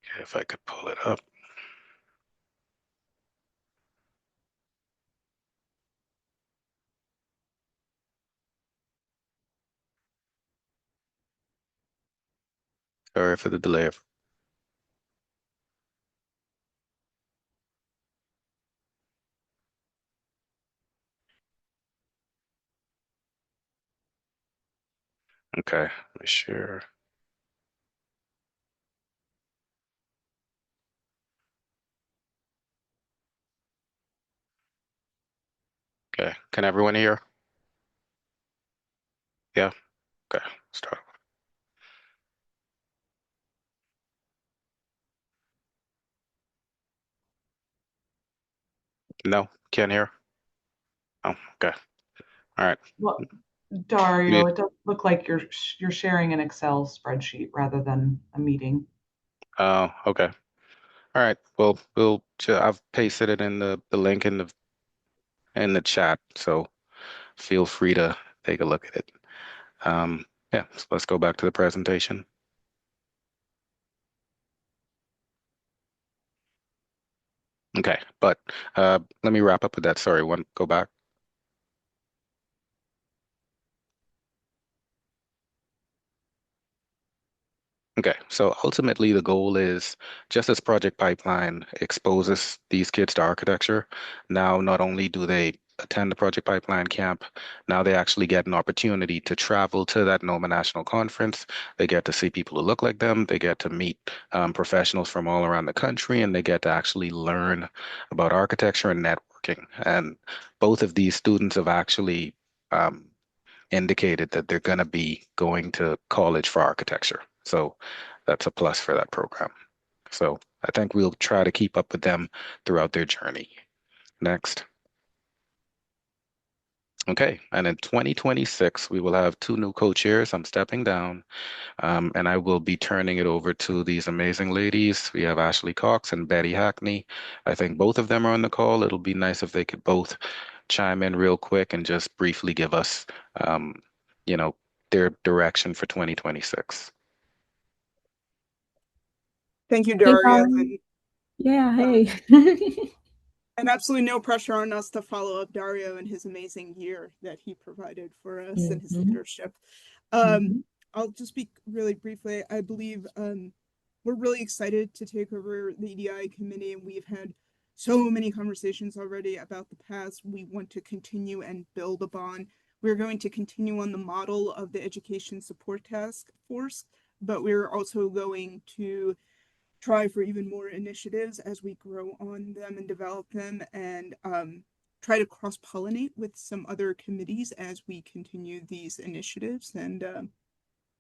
Okay, if I could pull it up. Sorry for the delay. Okay, let me share. Okay, can everyone hear? Yeah, okay, start. No, can't hear? Oh, okay. All right. Well, Dario, Me- it does look like you're sharing an Excel spreadsheet rather than a meeting. Oh, okay. All right. Well, I've pasted it in the link in the chat, so feel free to take a look at it. Yeah, so let's go back to the presentation. Okay, but let me wrap up with that. Sorry, go back. Okay, so ultimately the goal is just as Project Pipeline exposes these kids to architecture, now not only do they attend the Project Pipeline camp, now they actually get an opportunity to travel to that NOMA National Conference. They get to see people who look like them. They get to meet professionals from all around the country, and they get to actually learn about architecture and networking. And both of these students have actually indicated that they're going to be going to college for architecture. So that's a plus for that program. So I think we'll try to keep up with them throughout their journey. Next. Okay, and in 2026, we will have two new co-chairs. I'm stepping down, and I will be turning it over to these amazing ladies. We have Ashley Cox and Betty Hackney. I think both of them are on the call. It'll be nice if they could both chime in real quick and just briefly give us, um, you know, their direction for 2026. Thank you, Hey, Dario, Daria. Yeah, uh, hey. and absolutely no pressure on us to follow up Dario and his amazing year that he provided for us and his Mhm, leadership. Um, mhm. I'll just speak really briefly. I believe we're really excited to take over the EDI committee, and we've had so many conversations already about the past. We want to continue and build upon. We're going to continue on the model of the Education Support Task Force, but we're also going to try for even more initiatives as we grow on them and develop them, and try to cross pollinate with some other committees as we continue these initiatives. And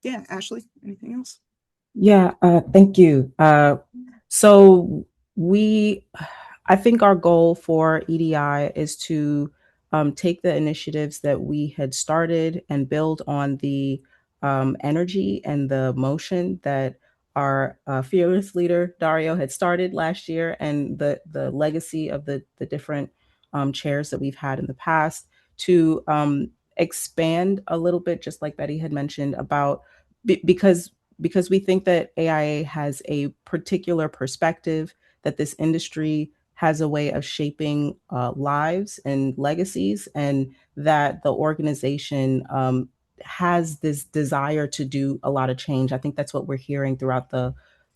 yeah, Ashley, anything else? Yeah, thank you. So we, I think our goal for EDI is to take the initiatives that we had started and build on the energy and the motion that our fearless leader Dario had started last year, and the legacy of the different chairs that we've had in the past to expand a little bit, just like Betty had mentioned about because we think that AIA has a particular perspective, that this industry has a way of shaping lives and legacies, and that the organization has this desire to do a lot of change. I think that's what we're hearing throughout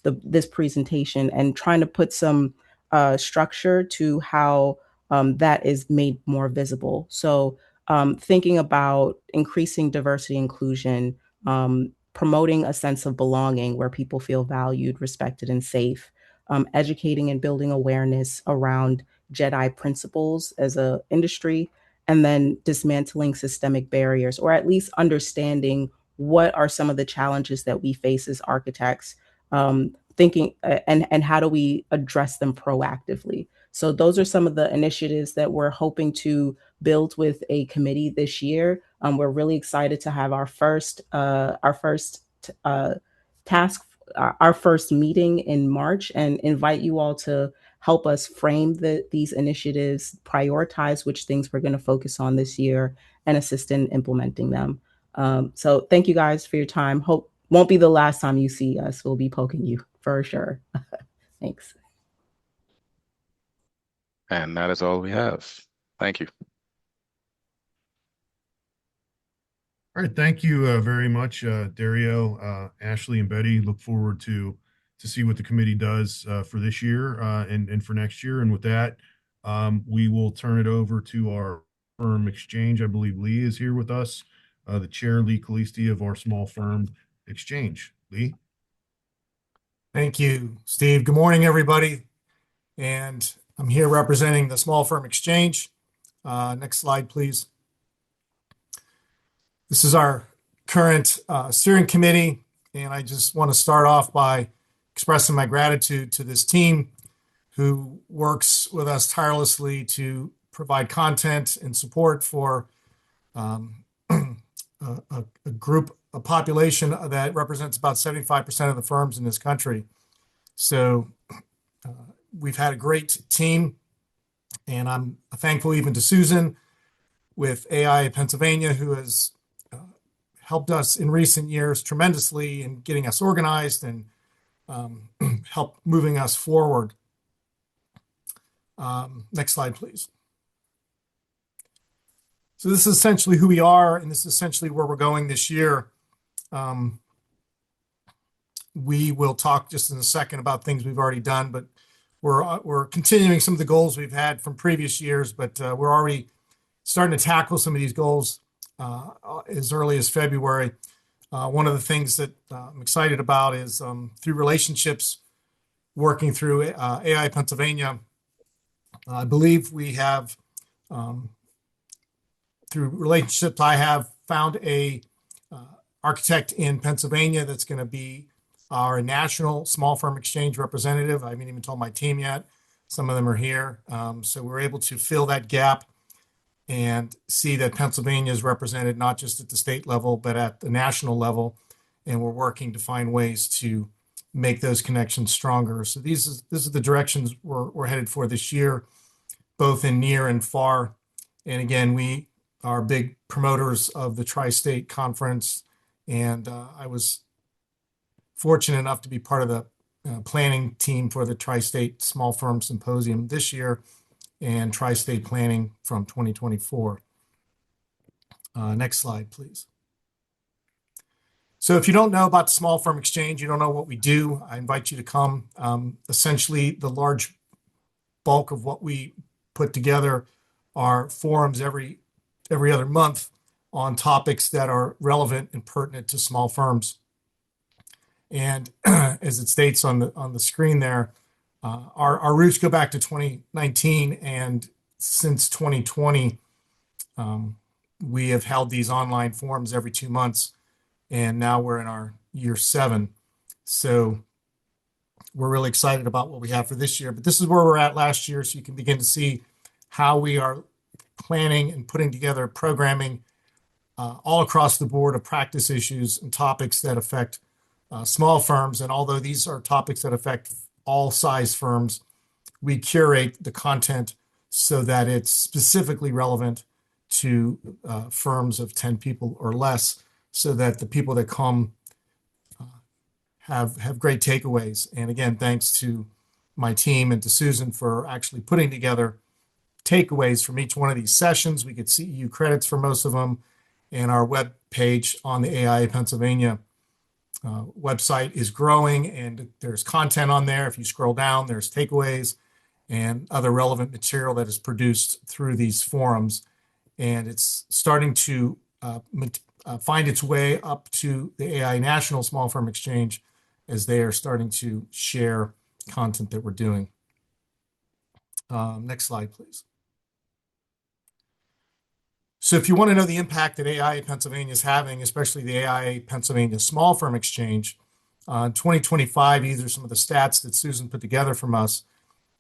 this presentation, and trying to put some structure to how that is made more visible. So thinking about increasing diversity inclusion, promoting a sense of belonging where people feel valued, respected, and safe, educating and building awareness around JEDI principles as a industry, and then dismantling systemic barriers, or at least understanding what are some of the challenges that we face as architects, thinking and how do we address them proactively. So those are some of the initiatives that we're hoping to build with a committee this year. We're really excited to have our first task our first meeting in March and invite you all to help us frame these initiatives, prioritize which things we're going to focus on this year, and assist in implementing them. So thank you guys for your time. Hope won't be the last time you see us. We'll be poking you for sure. Thanks. And that is all we have. Thank you. All right, thank you very much, Dario, Ashley, and Betty. Look forward to see what the committee does for this year and for next year. And with that, we will turn it over to our firm exchange. I believe Lee is here with us, the chair, Lee Calisti of our small firm exchange. Lee. Thank you, Steve. Good morning, everybody. And I'm here representing the Small Firm Exchange. Next slide, please. This is our current steering committee, and I just want to start off by expressing my gratitude to this team who works with us tirelessly to provide content and support for a group, a population that represents about 75% of the firms in this country. So we've had a great team, and I'm thankful even to Susan with AIA Pennsylvania, who has helped us in recent years tremendously in getting us organized and help moving us forward. Next slide, please. So this is essentially who we are, and this is essentially where we're going this year. We will talk just in a second about things we've already done, but we're continuing some of the goals we've had from previous years, but we're already starting to tackle some of these goals as early as February. One of the things that I'm excited about is through relationships working through AIA Pennsylvania. I believe we have, through relationships, I have found a architect in Pennsylvania that's going to be our national small firm exchange representative. I haven't even told my team yet. Some of them are here. So we're able to fill that gap and see that Pennsylvania is represented not just at the state level, but at the national level. And we're working to find ways to make those connections stronger. So this is the directions we're headed for this year, both in near and far. And again, we are big promoters of the Tri-State Conference. And I was fortunate enough to be part of the planning team for the Tri-State Small Firm Symposium this year and Tri-State Planning from 2024. Next slide, please. So if you don't know about the Small Firm Exchange, you don't know what we do, I invite you to come. Essentially, the large bulk of what we put together are forums every other month on topics that are relevant and pertinent to small firms. And as it states on the screen there, our roots go back to 2019, and since 2020, we have held these online forums every 2 months, and now we're in our year 7. So we're really excited about what we have for this year. But this is where we're at last year, so you can begin to see how we are planning and putting together programming all across the board of practice issues and topics that affect small firms. And although these are topics that affect all size firms, we curate the content so that it's specifically relevant to firms of 10 people or less, so that the people that come have great takeaways. And again, thanks to my team and to Susan for actually putting together takeaways from each one of these sessions. We get CEU credits for most of them, and our web page on the AIA Pennsylvania website is growing, and there's content on there. If you scroll down, there's takeaways and other relevant material that is produced through these forums. And it's starting to find its way up to the AI National Small Firm Exchange as they are starting to share content that we're doing. Next slide, please. So if you want to know the impact that AIA Pennsylvania is having, especially the AIA Pennsylvania Small Firm Exchange, in 2025, these are some of the stats that Susan put together from us.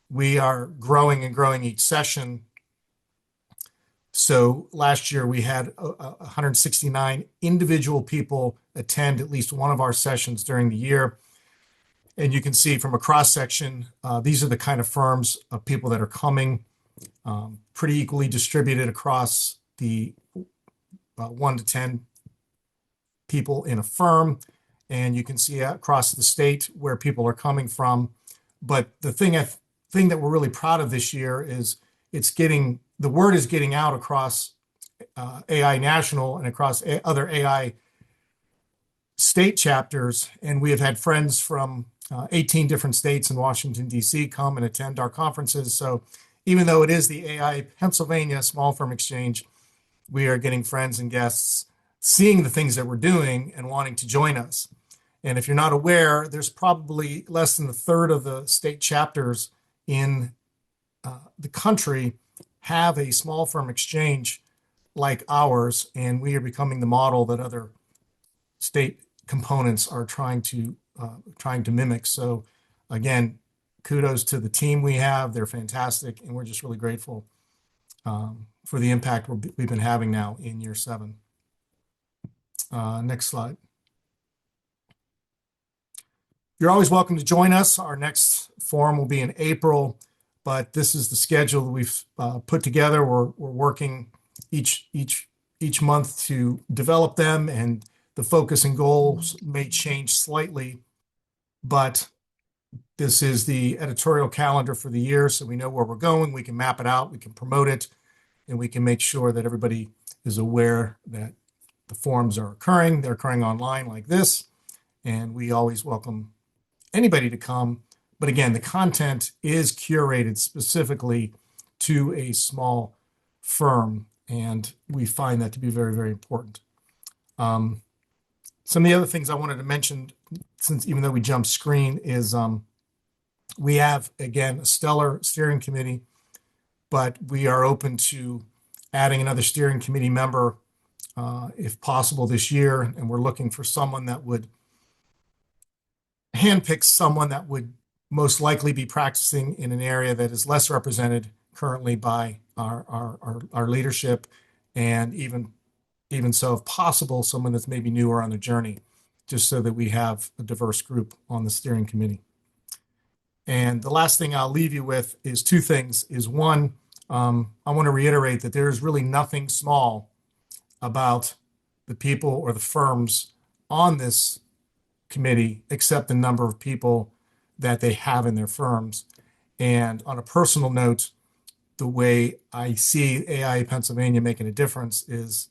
We are growing and growing each session. So last year we had 169 individual people attend at least one of our sessions during the year. And you can see from a cross section, these are the kind of firms of people that are coming, pretty equally distributed across the 1 to 10 people in a firm. And you can see across the state where people are coming from. But the thing that we're really proud of this year is the word is getting out across AI National and across other AI state chapters. And we have had friends from 18 different states in Washington, D.C. come and attend our conferences. So even though it is the AIA Pennsylvania Small Firm Exchange, we are getting friends and guests seeing the things that we're doing and wanting to join us. And if you're not aware, there's probably less than a third of the state chapters in the country have a small firm exchange like ours, and we are becoming the model that other state components are trying to mimic. So again, kudos to the team we have. They're fantastic, and we're just really grateful for the impact we've been having now in year 7. Next slide. You're always welcome to join us. Our next forum will be in April, but this is the schedule that we've put together. We're working each month to develop them, and the focus and goals may change slightly, but this is the editorial calendar for the year, so we know where we're going. We can map it out, we can promote it, and we can make sure that everybody is aware that the forums are occurring. They're occurring online like this, and we always welcome anybody to come. But again, the content is curated specifically to a small firm, and we find that to be very, very important. Some of the other things I wanted to mention, since even though we jumped screen, is we have, again, a stellar steering committee, but we are open to adding another steering committee member if possible this year, and we're looking for someone that would handpick someone that would most likely be practicing in an area that is less represented currently by our leadership, and even so, if possible, someone that's maybe newer on the journey, just so that we have a diverse group on the steering committee. And the last thing I'll leave you with is 2 things. Is one, I want to reiterate that there is really nothing small about the people or the firms on this committee, except the number of people that they have in their firms. And on a personal note, the way I see AIA Pennsylvania making a difference is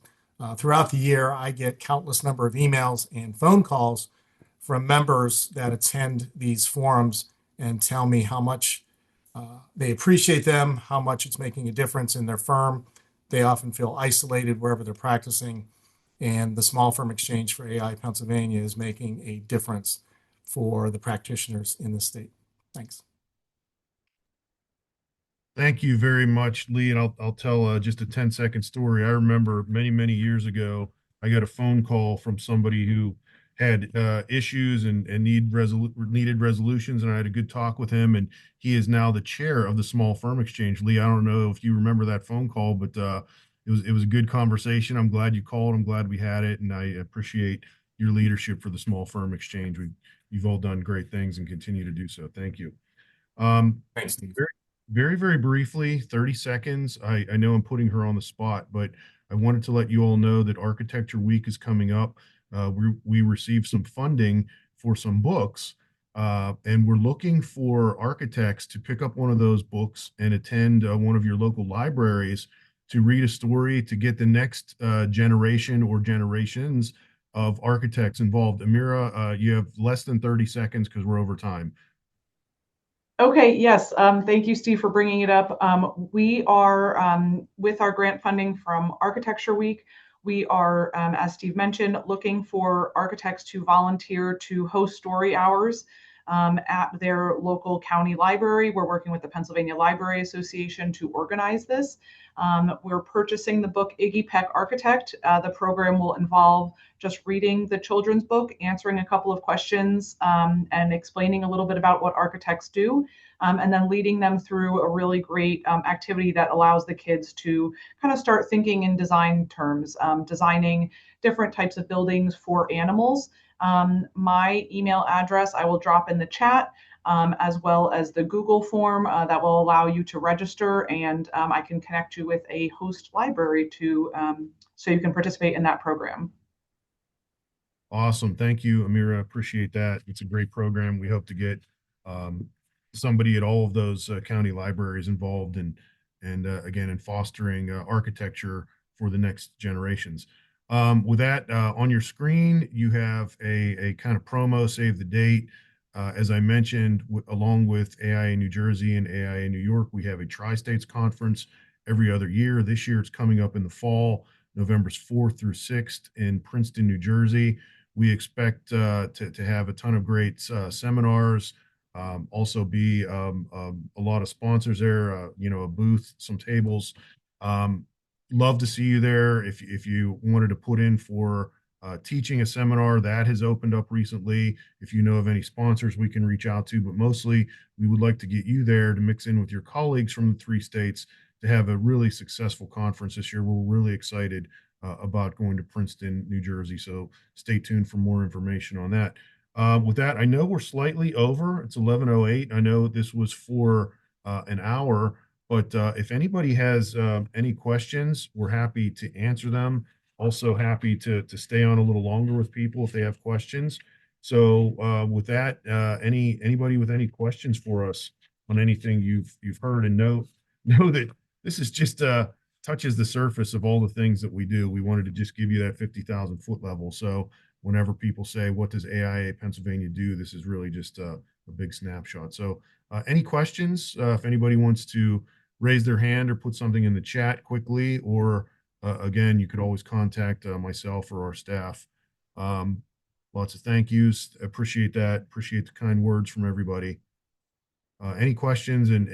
throughout the year, I get countless number of emails and phone calls from members that attend these forums and tell me how much they appreciate them, how much it's making a difference in their firm. They often feel isolated wherever they're practicing. And the Small Firm Exchange for AI Pennsylvania is making a difference for the practitioners in the state. Thanks. Thank you very much, Lee. And I'll tell just a 10-second story. I remember many, many years ago, I got a phone call from somebody who had issues and needed resolutions, and I had a good talk with him. And he is now the chair of the Small Firm Exchange. Lee, I don't know if you remember that phone call, but it was a good conversation. I'm glad you called. I'm glad we had it, and I appreciate your leadership for the Small Firm Exchange. You've all done great things and continue to do so. Thank you. Thanks, Steve. Very, very briefly, 30 seconds. I know I'm putting her on the spot, but I wanted to let you all know that Architecture Week is coming up. We received some funding for some books, and we're looking for architects to pick up one of those books and attend one of your local libraries to read a story to get the next generation or generations of architects involved. Amira, you have less than 30 seconds because we're over time. Okay, yes. Thank you, Steve, for bringing it up. We are, with our grant funding from Architecture Week, we are, as Steve mentioned, looking for architects to volunteer to host story hours at their local county library. We're working with the Pennsylvania Library Association to organize this. We're purchasing the book Iggy Peck Architect. The program will involve just reading the children's book, answering a couple of questions, and explaining a little bit about what architects do, and then leading them through a really great activity that allows the kids to kind of start thinking in design terms, designing different types of buildings for animals. My email address I will drop in the chat, as well as the Google form that will allow you to register, and I can connect you with a host library so you can participate in that program. Awesome. Thank you, Amira. Appreciate that. It's a great program. We hope to get um, somebody at all of those county libraries involved and again, in fostering architecture for the next generations. With that, on your screen, you have a kind of promo, save the date. As I mentioned, along with AIA New Jersey and AIA New York, we have a Tri-States conference every other year. This year, it's coming up in the fall, November 4th through 6th in Princeton, New Jersey. We expect to have a ton of great seminars, also be a lot of sponsors there, a booth, some tables. Love to see you there. If you wanted to put in for teaching a seminar, that has opened up recently. If you know of any sponsors we can reach out to, but mostly we would like to get you there to mix in with your colleagues from the 3 states to have a really successful conference this year. We're really excited about going to Princeton, New Jersey. So stay tuned for more information on that. With that, I know we're slightly over. It's 11:08. I know this was for an hour, but if anybody has any questions, we're happy to answer them. Also happy to stay on a little longer with people if they have questions. So with that, anybody with any questions for us on anything you've heard, and know that this is just touches the surface of all the things that we do. We wanted to just give you that 50,000 foot level. So whenever people say, what does AIA Pennsylvania do? This is really just a big snapshot. So any questions, if anybody wants to raise their hand or put something in the chat quickly, or again, you could always contact myself or our staff. Lots of thank yous. Appreciate that. Appreciate the kind words from everybody. Any questions, and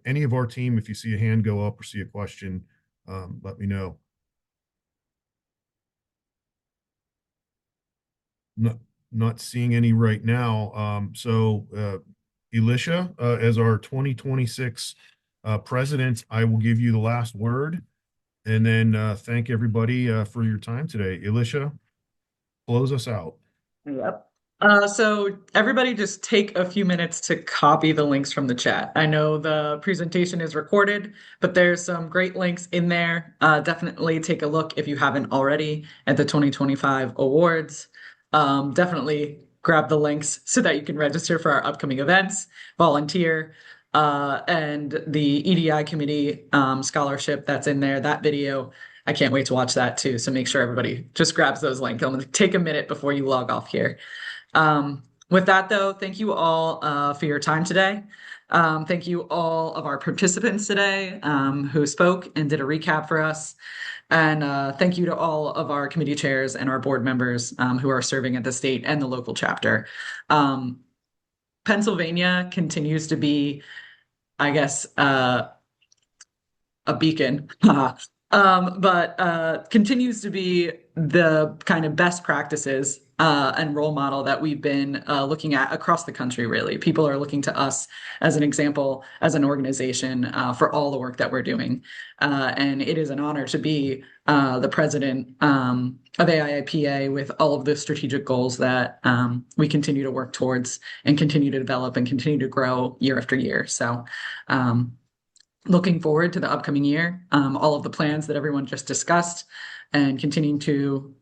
any of our team, if you see a hand go up or see a question, let me know. Not seeing any right now. So Elisha, as our 2026 president, I will give you the last word, and then thank everybody for your time today. Elisha, close us out. Yep. So everybody just take a few minutes to copy the links from the chat. I know the presentation is recorded, but there's some great links in there. Definitely take a look if you haven't already at the 2025 awards. Definitely grab the links so that you can register for our upcoming events, volunteer, and the EDI committee scholarship that's in there, that video. I can't wait to watch that too. So make sure everybody just grabs those links. I'm going to take a minute before you log off here. With that, though, thank you all for your time today. Thank you all of our participants today who spoke and did a recap for us. And thank you to all of our committee chairs and our board members who are serving at the state and the local chapter. Pennsylvania continues to be, I guess, a beacon, but continues to be the kind of best practices and role model that we've been looking at across the country, really. People are looking to us as an example, as an organization, for all the work that we're doing. And it is an honor to be the president of AIAPA with all of the strategic goals that we continue to work towards and continue to develop and continue to grow year after year. So looking forward to the upcoming year, all of the plans that everyone just discussed, and continuing to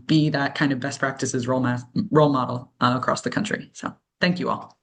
be that kind of best practices role model across the country. So thank you all.